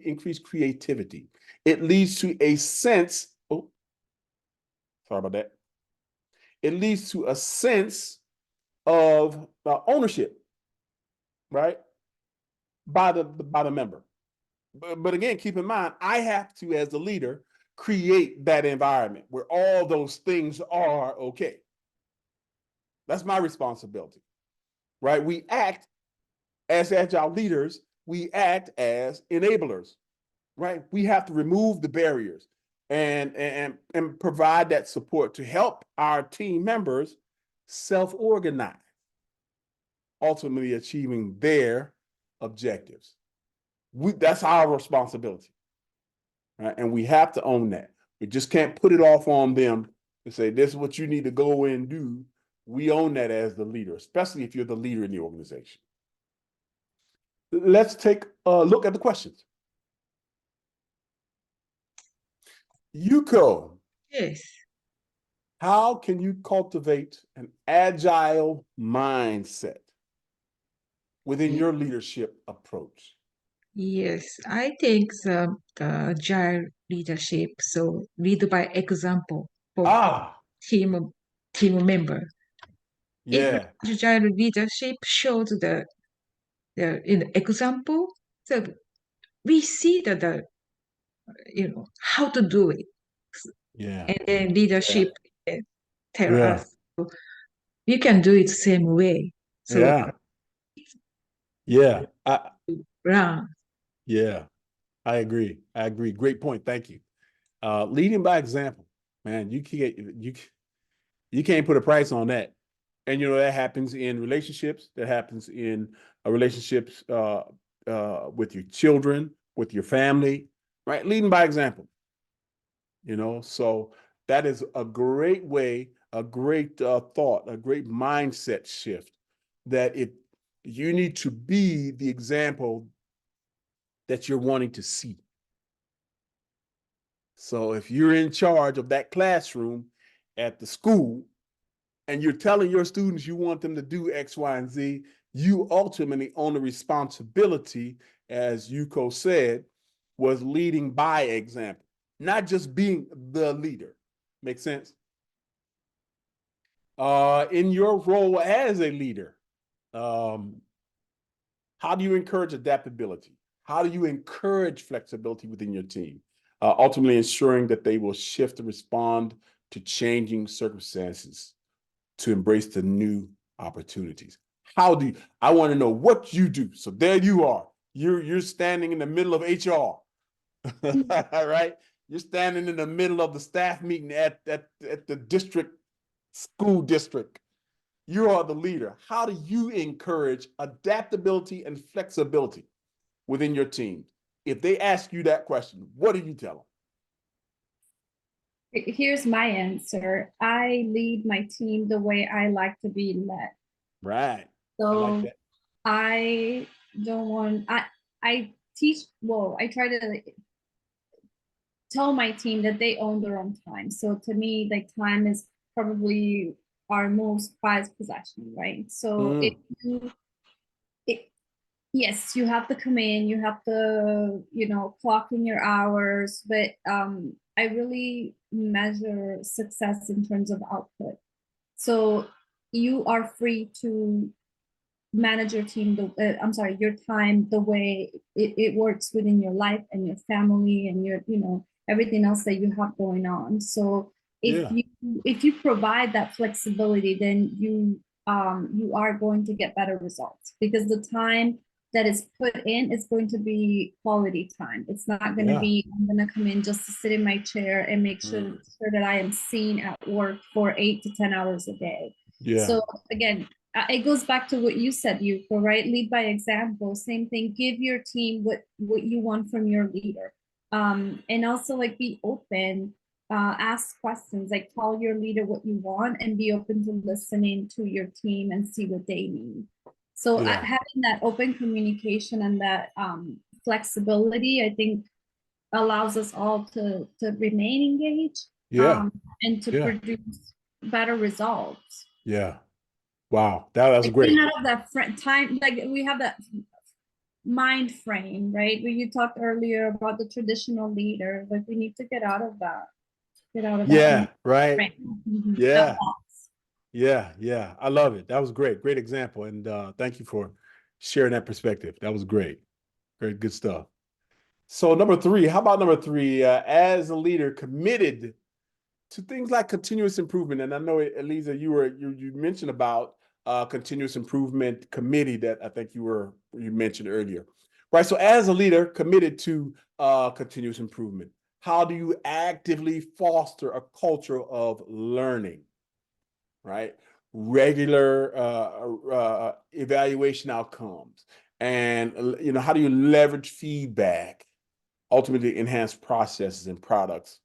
increased creativity. It leads to a sense. Oh, sorry about that. It leads to a sense of ownership, right? By the member. But again, keep in mind, I have to, as the leader, create that environment where all those things are okay. That's my responsibility, right? We act as agile leaders, we act as enablers, right? We have to remove the barriers and provide that support to help our team members self-organize, ultimately achieving their objectives. That's our responsibility, right? And we have to own that. We just can't put it off on them and say, this is what you need to go and do. We own that as the leader, especially if you're the leader in the organization. Let's take a look at the questions. Yuko, Yes. how can you cultivate an agile mindset within your leadership approach? Yes, I think the agile leadership, so lead by example for team member. If Yeah, agile leadership shows the in example, so we see the how to do it, yeah, and then leadership tell yeah, us you can do it same way. So yeah. run. Yeah, I agree. Great point. Thank you. Leading by example, man, you can't put a price on that. And that happens in relationships. That happens in relationships with your children, with your family, right? Leading by example. So that is a great way, a great thought, a great mindset shift. That if you need to be the example that you're wanting to see. So if you're in charge of that classroom at the school and you're telling your students you want them to do X, Y, and Z, you ultimately own the responsibility, as Yuko said, was leading by example, not just being the leader. Make sense? In your role as a leader, how do you encourage adaptability? How do you encourage flexibility within your team? Ultimately ensuring that they will shift and respond to changing circumstances to embrace the new opportunities. I want to know what you do. So there you are. You're standing in the middle of HR, right? You're standing in the middle of the staff meeting at the district, school district. You are the leader. How do you encourage adaptability and flexibility within your team? If they ask you that question, what do you tell them? Here's my answer. I lead my team the way I like to be led. Right. I So like that. I don't want, I teach, well, I try to tell my team that they own their own time. So to me, like, time is probably our most prized possession, right? So if you, yes, you have to come in, you have to, clock in your hours, but I really measure success in terms of output. So you are free to manage your team, your time the way it works within your life and your family and your, everything else that you have going on. So if you provide that flexibility, then you are going to get better results, because the time that is put in is going to be quality time. It's not going to be, I'm going to come in just to sit in my chair and make sure that I am seen at work for 8 to 10 hours a day. So again, it goes back to what you said, Yuko, right? Lead by example. Same thing. Give your team what you want from your leader, and also, like, be open. Ask questions. Like, tell your leader what you want, and be open to listening to your team and see what they need. So having that open communication and that flexibility, I think, allows us all to remain engaged. And to produce better results. Yeah. Wow, that's like, great. Out of that time, like, we have that mind frame, right? Where you talked earlier about the traditional leader, like, we need to get out of that. That right. Mm-hmm. Yeah. Yeah. I love it. That was great. Great example. And thank you for sharing that perspective. That was great. Very good stuff. So number 3, how about number 3? As a leader committed to things like continuous improvement. And I know, Eliza, you mentioned about continuous improvement committee that I think you mentioned earlier, right? So as a leader committed to continuous improvement, how do you actively foster a culture of learning, right? Regular evaluation outcomes, and how do you leverage feedback, ultimately enhance processes and products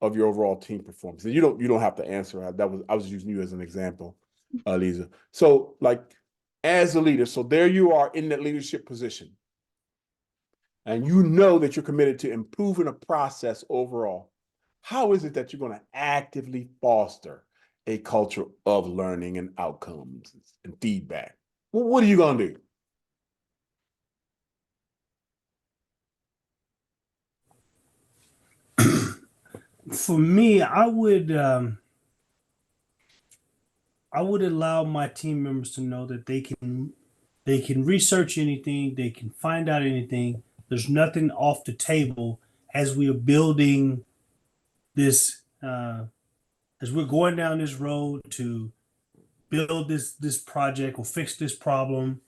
of your overall team performance? And you don't have to answer. I was using you as an example, Lisa. So, like, as a leader, so there you are in that leadership position, and you know that you're committed to improving a process overall. How is it that you're going to actively foster a culture of learning and outcomes and feedback? Well, what are you going to do? For me, I would allow my team members to know that they can research anything, they can find out anything. There's nothing off the table as we are building this, as we're going down this road to build this project or fix this problem.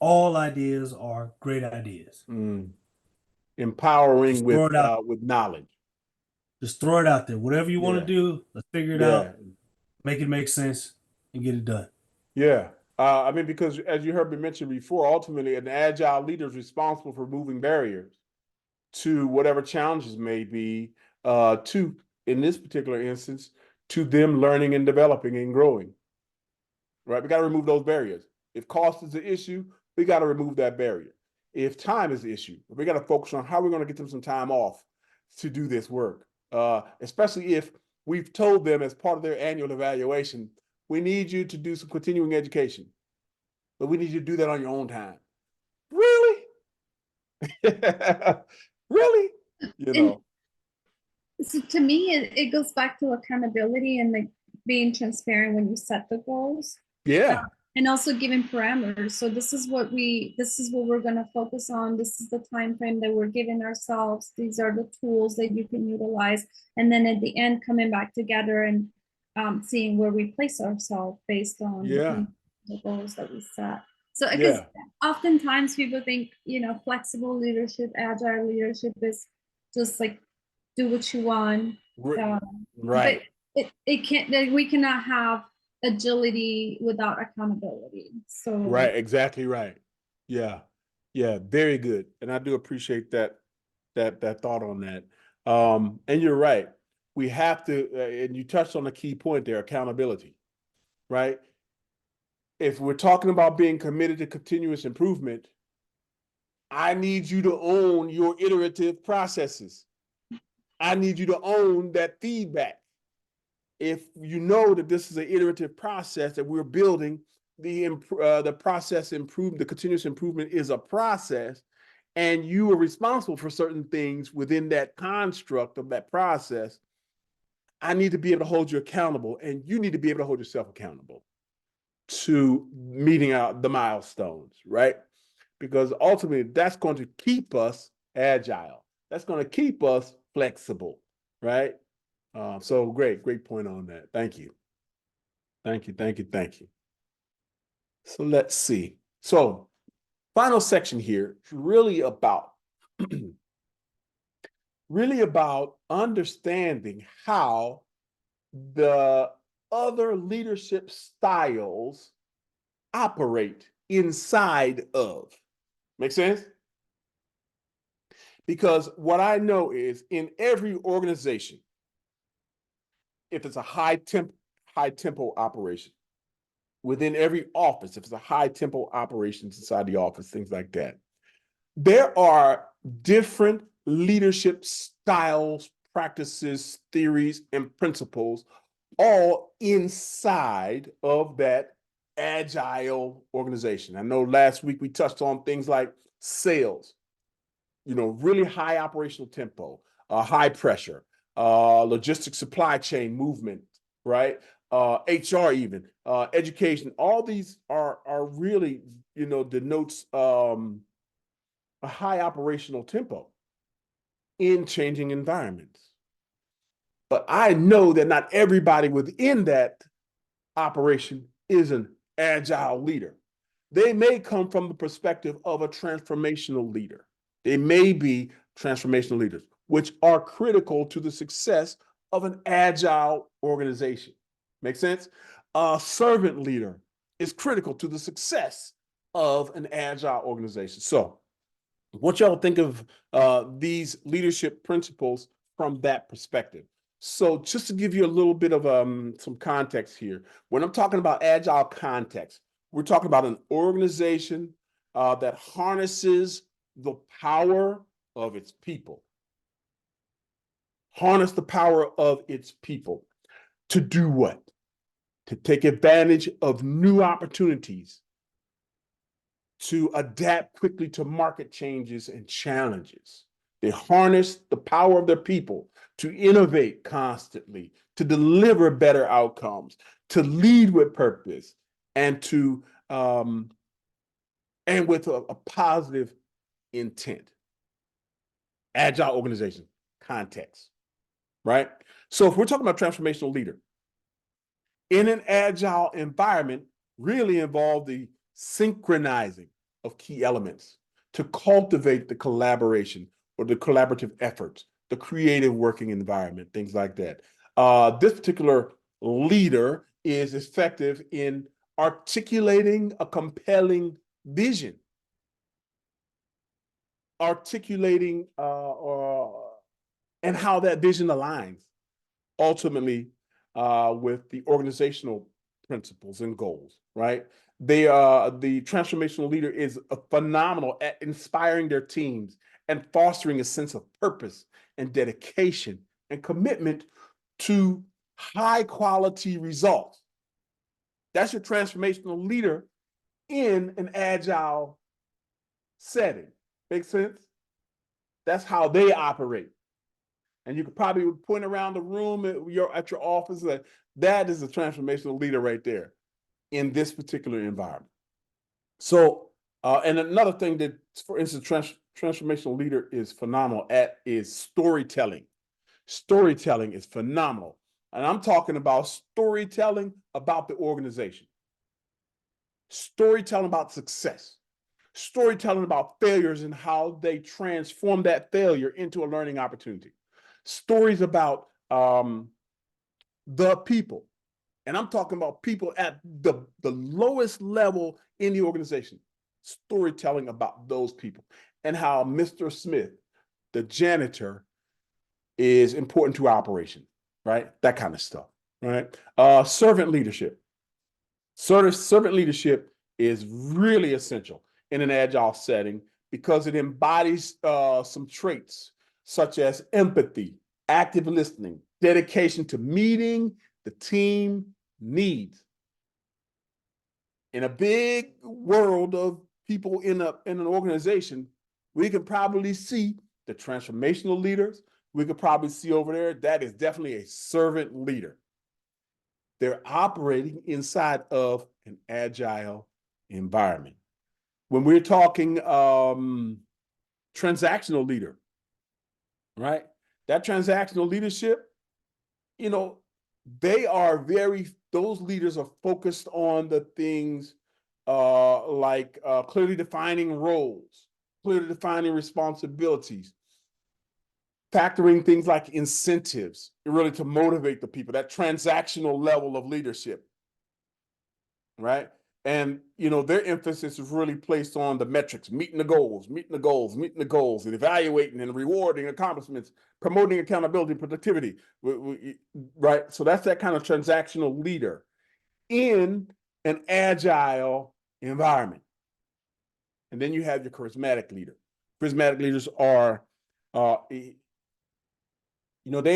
All ideas are great ideas. Empowering with knowledge. Just throw it out there. Whatever you want to do, let's figure it out, make it make sense, and get it done. Yeah. I mean, because as you heard me mention before, ultimately an agile leader is responsible for removing barriers to whatever challenges may be, to, in this particular instance, to them learning and developing and growing. Right? We got to remove those barriers. If cost is the issue, we got to remove that barrier. If time is the issue, we got to focus on how we're going to get them some time off to do this work. Especially if we've told them as part of their annual evaluation, we need you to do some continuing education, but we need you to do that on your own time. Really? Really? So to me, it goes back to accountability and, like, being transparent when you set the goals. Yeah. And also giving parameters. So this is what we're going to focus on. This is the time frame that we're giving ourselves. These are the tools that you can utilize. And then at the end, coming back together and seeing where we place ourselves based on the goals that we set. So because oftentimes people think, flexible leadership, agile leadership is just like do what you want. Right. But it can't, that we cannot have agility without accountability. So Right, exactly right. Yeah, yeah, very good. And I do appreciate that thought on that. And you're right. We have to, and you touched on a key point there, accountability, right? If we're talking about being committed to continuous improvement, I need you to own your iterative processes. I need you to own that feedback. If you know that this is an iterative process that we're building, the process improve, the continuous improvement is a process, and you are responsible for certain things within that construct of that process. I need to be able to hold you accountable, and you need to be able to hold yourself accountable to meeting out the milestones, right? Because ultimately that's going to keep us agile. That's going to keep us flexible, right? So great point on that. Thank you. Thank you. So let's see. So final section here is really about understanding how the other leadership styles operate inside of. Make sense? Because what I know is in every organization, if it's a high tempo operation, within every office, if it's a high tempo operations inside the office, things like that, there are different leadership styles, practices, theories, and principles all inside of that agile organization. I know last week we touched on things like sales, really high operational tempo, high pressure, logistics, supply chain movement, right? HR even, education, all these are really, denotes a high operational tempo in changing environments. But I know that not everybody within that operation is an agile leader. They may come from the perspective of a transformational leader. They may be transformational leaders, which are critical to the success of an agile organization. Make sense? A servant leader is critical to the success of an agile organization. So, what y'all think of these leadership principles from that perspective? So, just to give you a little bit of some context here, when I'm talking about agile context, we're talking about an organization that harnesses the power of its people. Harness the power of its people to do what? To take advantage of new opportunities, to adapt quickly to market changes and challenges. They harness the power of their people to innovate constantly, to deliver better outcomes, to lead with purpose, and to and with a positive intent. Agile organization context, right? So if we're talking about transformational leader, in an agile environment, really involve the synchronizing of key elements to cultivate the collaboration or the collaborative efforts, the creative working environment, things like that. This particular leader is effective in articulating a compelling vision, articulating and how that vision aligns ultimately with the organizational principles and goals, right? The transformational leader is phenomenal at inspiring their teams and fostering a sense of purpose and dedication and commitment to high quality results. That's your transformational leader in an agile setting. Make sense? That's how they operate. And you could probably point around the room at your office that is a transformational leader right there in this particular environment. So, and another thing that, for instance, transformational leader is phenomenal at is storytelling. Storytelling is phenomenal. And I'm talking about storytelling about the organization. Storytelling about success. Storytelling about failures and how they transform that failure into a learning opportunity. stories about the people. And I'm talking about people at the lowest level in the organization. Storytelling about those people and how Mr. Smith, the janitor, is important to operation, right? That kind of stuff, right? Servant leadership. Servant leadership is really essential in an agile setting because it embodies some traits such as empathy, active listening, dedication to meeting the team needs. In a big world of people in an organization, we can probably see the transformational leaders. We could probably see over there, that is definitely a servant leader. They're operating inside of an agile environment. When we're talking transactional leader, right? That transactional leadership, you know, those leaders are focused on the things like clearly defining roles, clearly defining responsibilities, factoring things like incentives, really to motivate the people, that transactional level of leadership, right? And, you know, their emphasis is really placed on the metrics, meeting the goals, and evaluating and rewarding accomplishments, promoting accountability, productivity, right? So that's that kind of transactional leader in an agile environment. And then you have your charismatic leader. Charismatic leaders are, they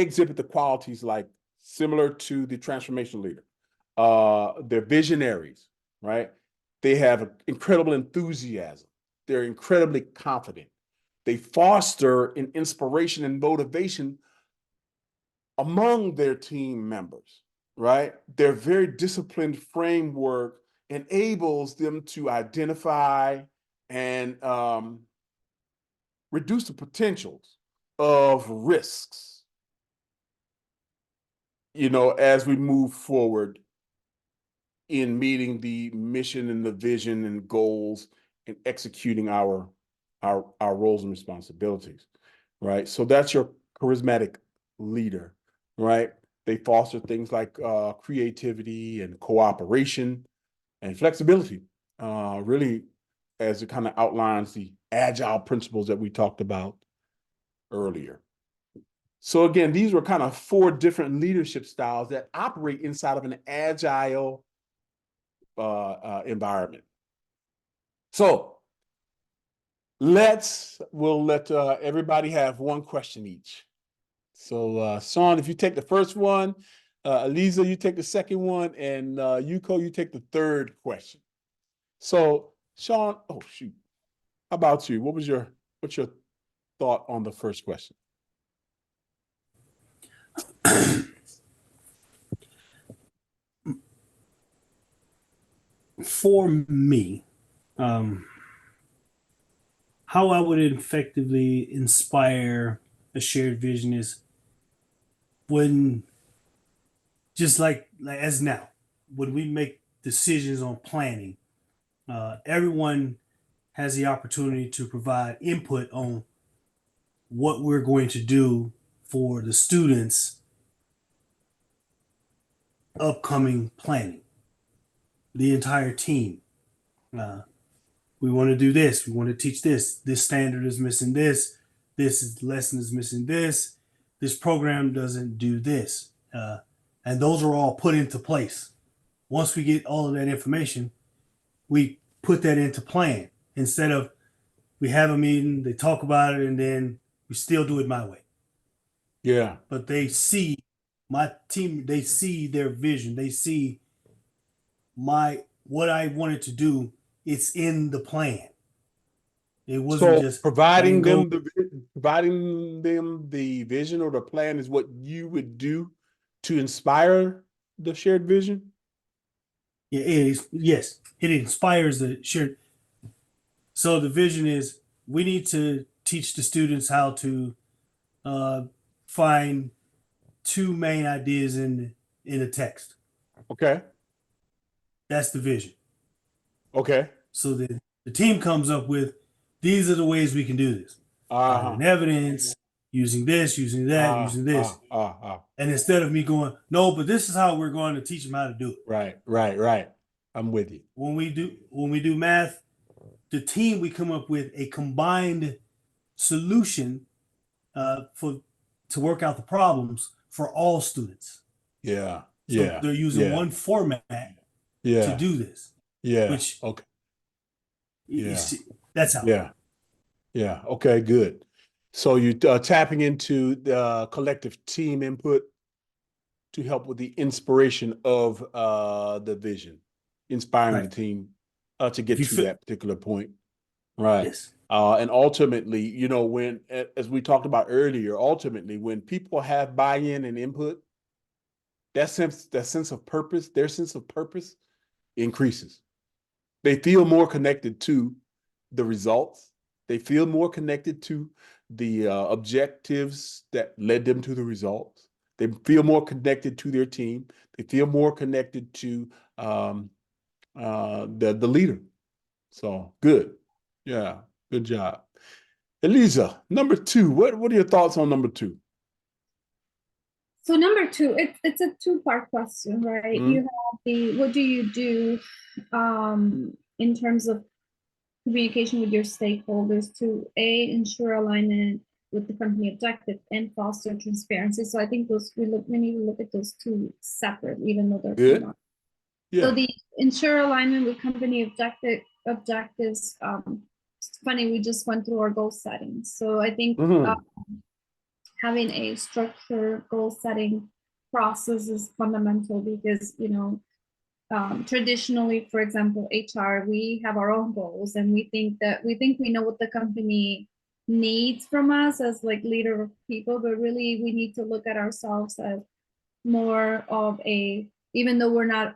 exhibit the qualities like similar to the transformational leader. They're visionaries, right? They have incredible enthusiasm. They're incredibly confident. They foster an inspiration and motivation among their team members, right? Their very disciplined framework enables them to identify and reduce the potentials of risks, as we move forward in meeting the mission and the vision and goals and executing our roles and responsibilities, right? So that's your charismatic leader, right? They foster things like creativity and cooperation and flexibility, really, as it kind of outlines the agile principles that we talked about earlier. So again, these were kind of 4 different leadership styles that operate inside of an agile environment. So we'll let everybody have 1 question each. So Sean, if you take the first one, Aliza, you take the second one, and Yuko, you take the third question. So Sean, oh shoot, how about you? What's your thought on the first question? For me, how I would effectively inspire a shared vision is when, just like as now, when we make decisions on planning, everyone has the opportunity to provide input on what we're going to do for the students' upcoming planning. The entire team. We want to do this. We want to teach this. This standard is missing this. This lesson is missing this. This program doesn't do this. And those are all put into place. Once we get all of that information, we put that into plan instead of we have a meeting, they talk about it, and then we still do it my way. Yeah. But they see my team, they see their vision, they see what I wanted to do. It's in the plan. It wasn't just providing them the vision or the plan is what you would do to inspire the shared vision. Yeah, it is. Yes, it inspires the shared. So the vision is we need to teach the students how to find 2 main ideas in a text. Okay. That's the vision. Okay. So the team comes up with these are the ways we can do this. Finding evidence, using this, using that, using this. And instead of me going, no, but this is how we're going to teach them how to do it. Right. I'm with you. When we do math, the team, we come up with a combined solution to work out the problems for all students. Yeah. So they're using one format to do this. Yeah. Which okay. You see, that's how. Yeah. Okay, good. So you tapping into the collective team input to help with the inspiration of the vision, inspiring the team to get to that particular point. Right. Yes. And ultimately, you know, when, as we talked about earlier, ultimately, when people have buy-in and input, that sense of purpose, their sense of purpose increases. They feel more connected to the results. They feel more connected to the objectives that led them to the results. They feel more connected to their team. They feel more connected to the leader. So good. Yeah, good job. Elisa, number 2, what are your thoughts on number 2? So number 2, it's a 2-part question, right? Mhm. You have the, what do you do in terms of communication with your stakeholders to ensure alignment with the company objective and foster transparency. So I think we need to look at those 2 separate, even though they're Good. combined. Yeah. So the ensure alignment with company objectives. It's funny, we just went through our goal settings. So I think having a structured goal setting process is fundamental because, you know, traditionally, for example, HR, we have our own goals and we think we know what the company needs from us as like leader of people, but really we need to look at ourselves as more of even though we're not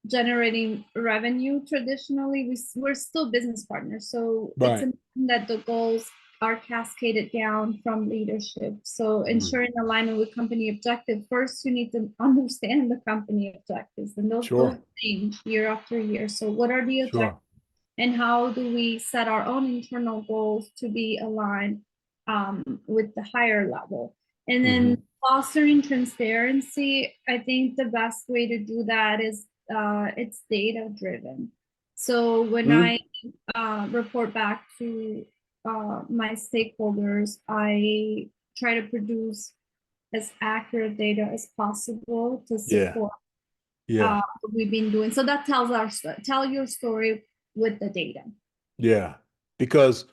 generating revenue traditionally, we're still business partners. So it's important that the goals are cascaded down from leadership. So ensuring alignment with company objective. First, you need to understand the company objectives, and those change year after year. So what are the objectives, and how do we set our own internal goals to be aligned with the higher level? And then fostering transparency. I think the best way to do that is it's data driven. So when I report back to my stakeholders, I try to produce as accurate data as possible to support what we've been doing. So that tell your story with the data. Yeah, because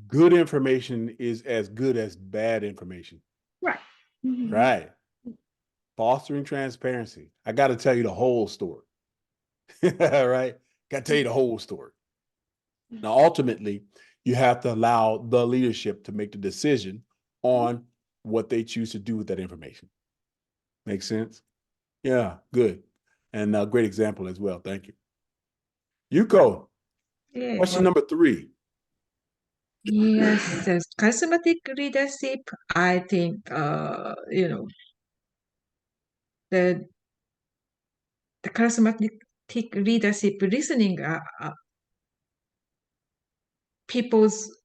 good information is as good as bad information. Right. Right. Fostering transparency. I got to tell you the whole story. Right? Got to tell you the whole story. Now, ultimately, you have to allow the leadership to make the decision on what they choose to do with that information. Make sense? Yeah, good. And a great example as well. Thank you. Yuko, question number 3. Yes, the charismatic leadership, I think, you know, the charismatic leadership, listening people's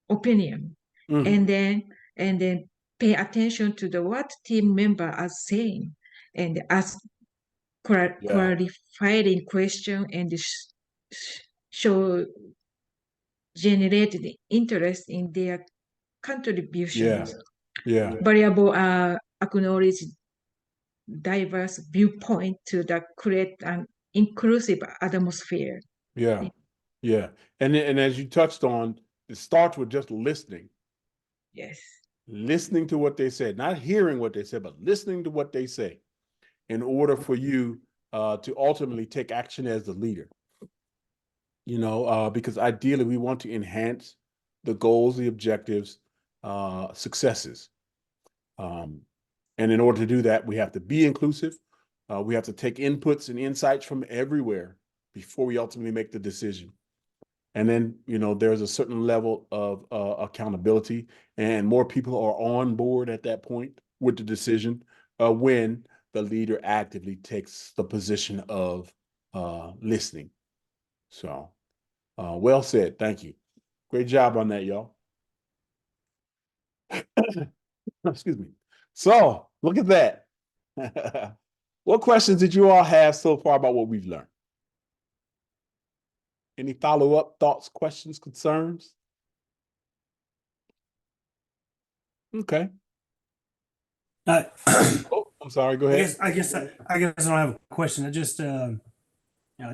opinion, and then pay attention to what team member are saying, and ask clarifying question, and show generated interest in their contributions. Variable acknowledge diverse viewpoint to create an inclusive atmosphere. Yeah. And as you touched on, it starts with just listening. Yes. Listening to what they said, not hearing what they said, but listening to what they say in order for you to ultimately take action as the leader. You know, because ideally we want to enhance the goals, the objectives, successes. And in order to do that, we have to be inclusive. We have to take inputs and insights from everywhere before we ultimately make the decision. And then, you know, there's a certain level of accountability, and more people are on board at that point with the decision when the leader actively takes the position of listening. So, well said. Thank you. Great job on that, y'all. Excuse me. So look at that. What questions did you all have so far about what we've learned? Any follow-up thoughts, questions, concerns? Okay. Oh, I'm sorry. Go ahead. I guess I don't have a question. I just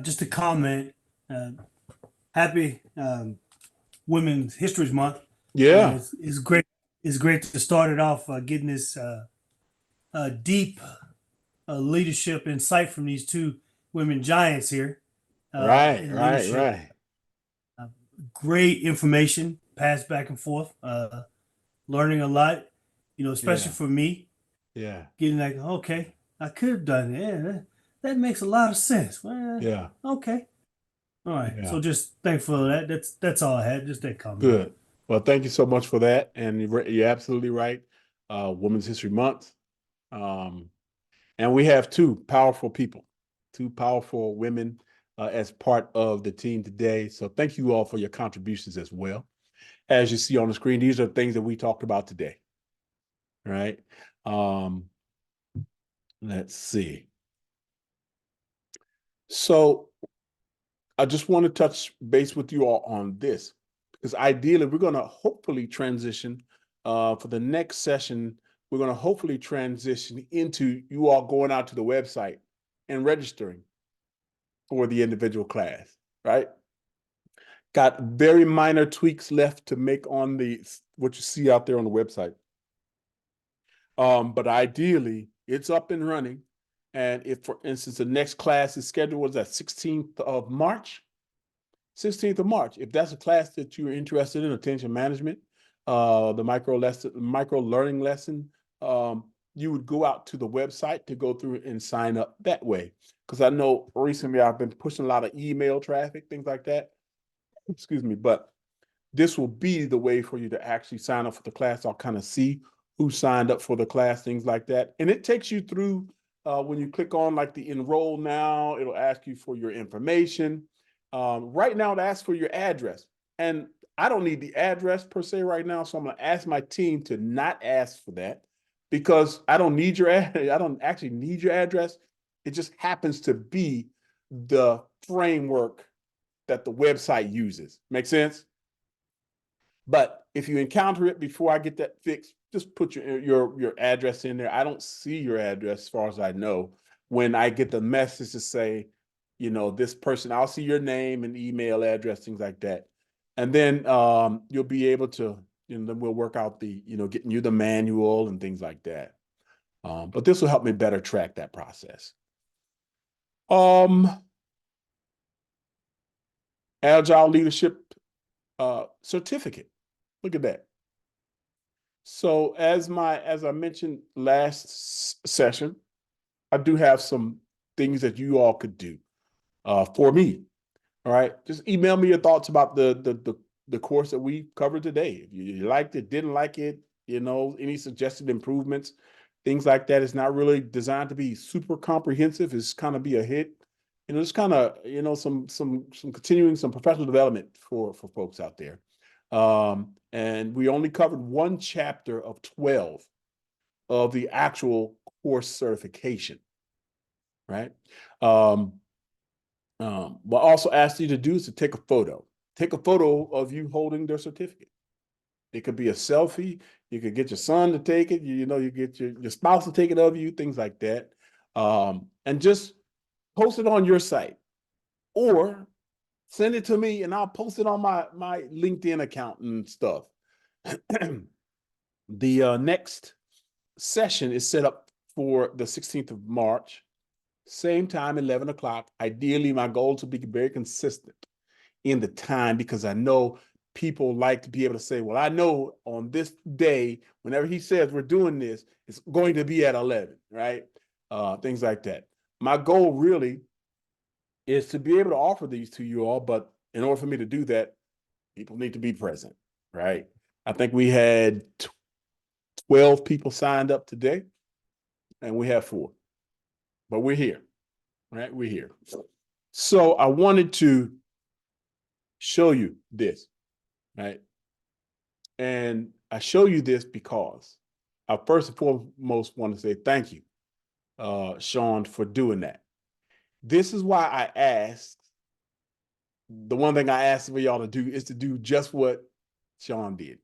just a comment. Uh, happy Women's History Month. Yeah. It's great. It's great to start it off getting this deep leadership insight from these two women giants here Right. in Right. leadership. Right. Great information passed back and forth. Learning a lot. Especially Yeah. for me, Yeah. getting like, okay, I could have done it. Yeah, that makes a lot of sense. Well, Yeah. okay. All right. Yeah. So just thankful for that. That's all I had. Just that comment. Good. Well, thank you so much for that. And you're absolutely right. Women's History Month. And we have two powerful people, two powerful women as part of the team today. So thank you all for your contributions as well. As you see on the screen, these are things that we talked about today. Right? Let's see. So I just want to touch base with you all on this, because ideally we're going to hopefully transition for the next session. We're going to hopefully transition into you all going out to the website and registering for the individual class, right? Got very minor tweaks left to make on what you see out there on the website. But ideally it's up and running. And if, for instance, the next class is scheduled was that 16th of March, 16th of March. If that's a class that you're interested in, attention management, the micro learning lesson, you would go out to the website to go through and sign up that way. Because I know recently I've been pushing a lot of email traffic, things like that. Excuse me, but this will be the way for you to actually sign up for the class. I'll kind of see who signed up for the class, things like that. And it takes you through, when you click on like the enroll now, it'll ask you for your information. Right now it asks for your address. And I don't need the address per se right now. So I'm going to ask my team to not ask for that, because I don't need I don't actually need your address. It just happens to be the framework that the website uses. Make sense? But if you encounter it before I get that fixed, just put your address in there. I don't see your address as far as I know. When I get the message to say, this person, I'll see your name and email address, things like that. And then you'll be able to, then we'll work out getting you the manual and things like that. But this will help me better track that process. Agile Leadership certificate. Look at that. So as I mentioned last session, I do have some things that you all could do for me. All right, just email me your thoughts about the course that we covered today. If you liked it, didn't like it, any suggested improvements, things like that. It's not really designed to be super comprehensive. It's kind of be a hit. Just kind of some continuing some professional development for folks out there. And we only covered one chapter of 12 of the actual course certification, right? What I also asked you to do is to take a photo. Take a photo of you holding their certificate. It could be a selfie. You could get your son to take it. You get your spouse to take it of you, things like that. And just post it on your site, or send it to me and I'll post it on my LinkedIn account and stuff. The next session is set up for the 16th of March, same time, 11 o'clock. Ideally, my goal is to be very consistent in the time, because I know people like to be able to say, well, I know on this day, whenever he says we're doing this, it's going to be at 11, right? Things like that. My goal really is to be able to offer these to you all, but in order for me to do that, people need to be present, right? I think we had 12 people signed up today, and we have 4, but we're here, right? We're here. So I wanted to show you this, right? And I show you this because I first and foremost want to say thank you, Sean, for doing that. This is why I asked, the one thing I asked for y'all to do is to do just what Sean did.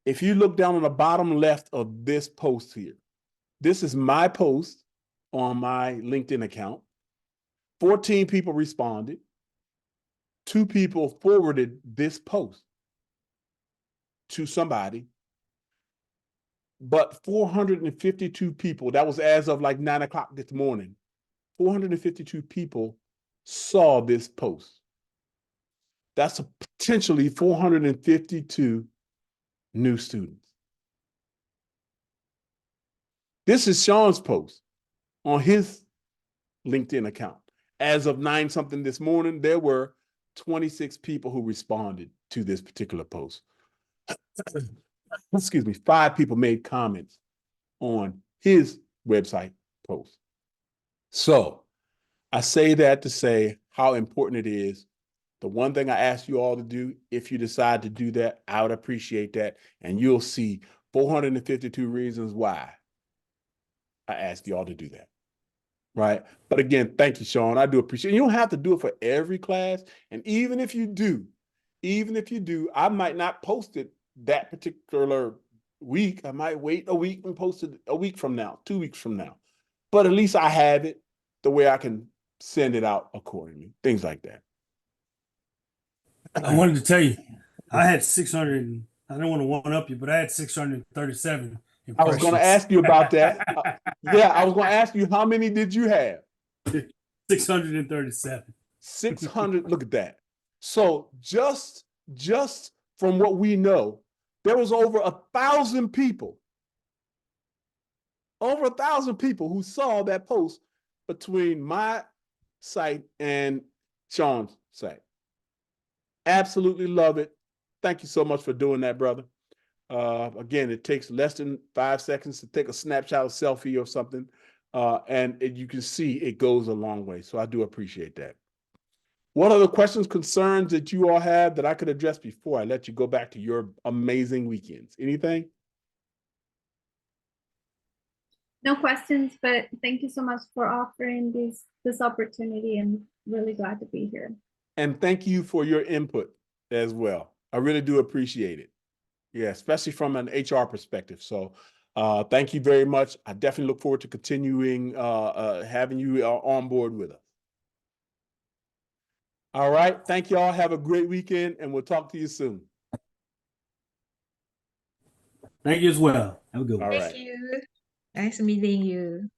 If you look down on the bottom left of this post here, this is my post on my LinkedIn account. 14 people responded. 2 people forwarded this post to somebody. But 452 people, that was as of like 9 o'clock this morning, 452 people saw this post. That's potentially 452 new students. This is Sean's post on his LinkedIn account. As of 9 something this morning, there were 26 people who responded to this particular post. Excuse me, 5 people made comments on his website post. So I say that to say how important it is. The one thing I ask you all to do, if you decide to do that, I would appreciate that. And you'll see 452 reasons why I ask you all to do that. Right. But again, thank you, Sean. I do appreciate it. You don't have to do it for every class. And even if you do, I might not post it that particular week. I might wait a week and post it a week from now, 2 weeks from now. But at least I have it the way I can send it out accordingly, things like that. I wanted to tell you, I had 600. I don't want to one up you, but I had 637 impressions. I was going to ask you about that. Yeah, I was going to ask you, how many did you have? 637. 600. Look at that. So just from what we know, there was over 1,000 people. Over 1,000 people who saw that post between my site and Sean's site. Absolutely love it. Thank you so much for doing that, brother. Again, it takes less than 5 seconds to take a snapshot, a selfie or something. And you can see it goes a long way. So I do appreciate that. What other questions, concerns that you all have that I could address before I let you go back to your amazing weekends? Anything? No questions, but thank you so much for offering this opportunity. I'm really glad to be here. And thank you for your input as well. I really do appreciate it. Yeah, especially from an HR perspective. So thank you very much. I definitely look forward to continuing having you on board with us. All right. Thank you all. Have a great weekend, and we'll talk to you soon. Thank you as well. Have a good one. All Thank right. you. Nice meeting you.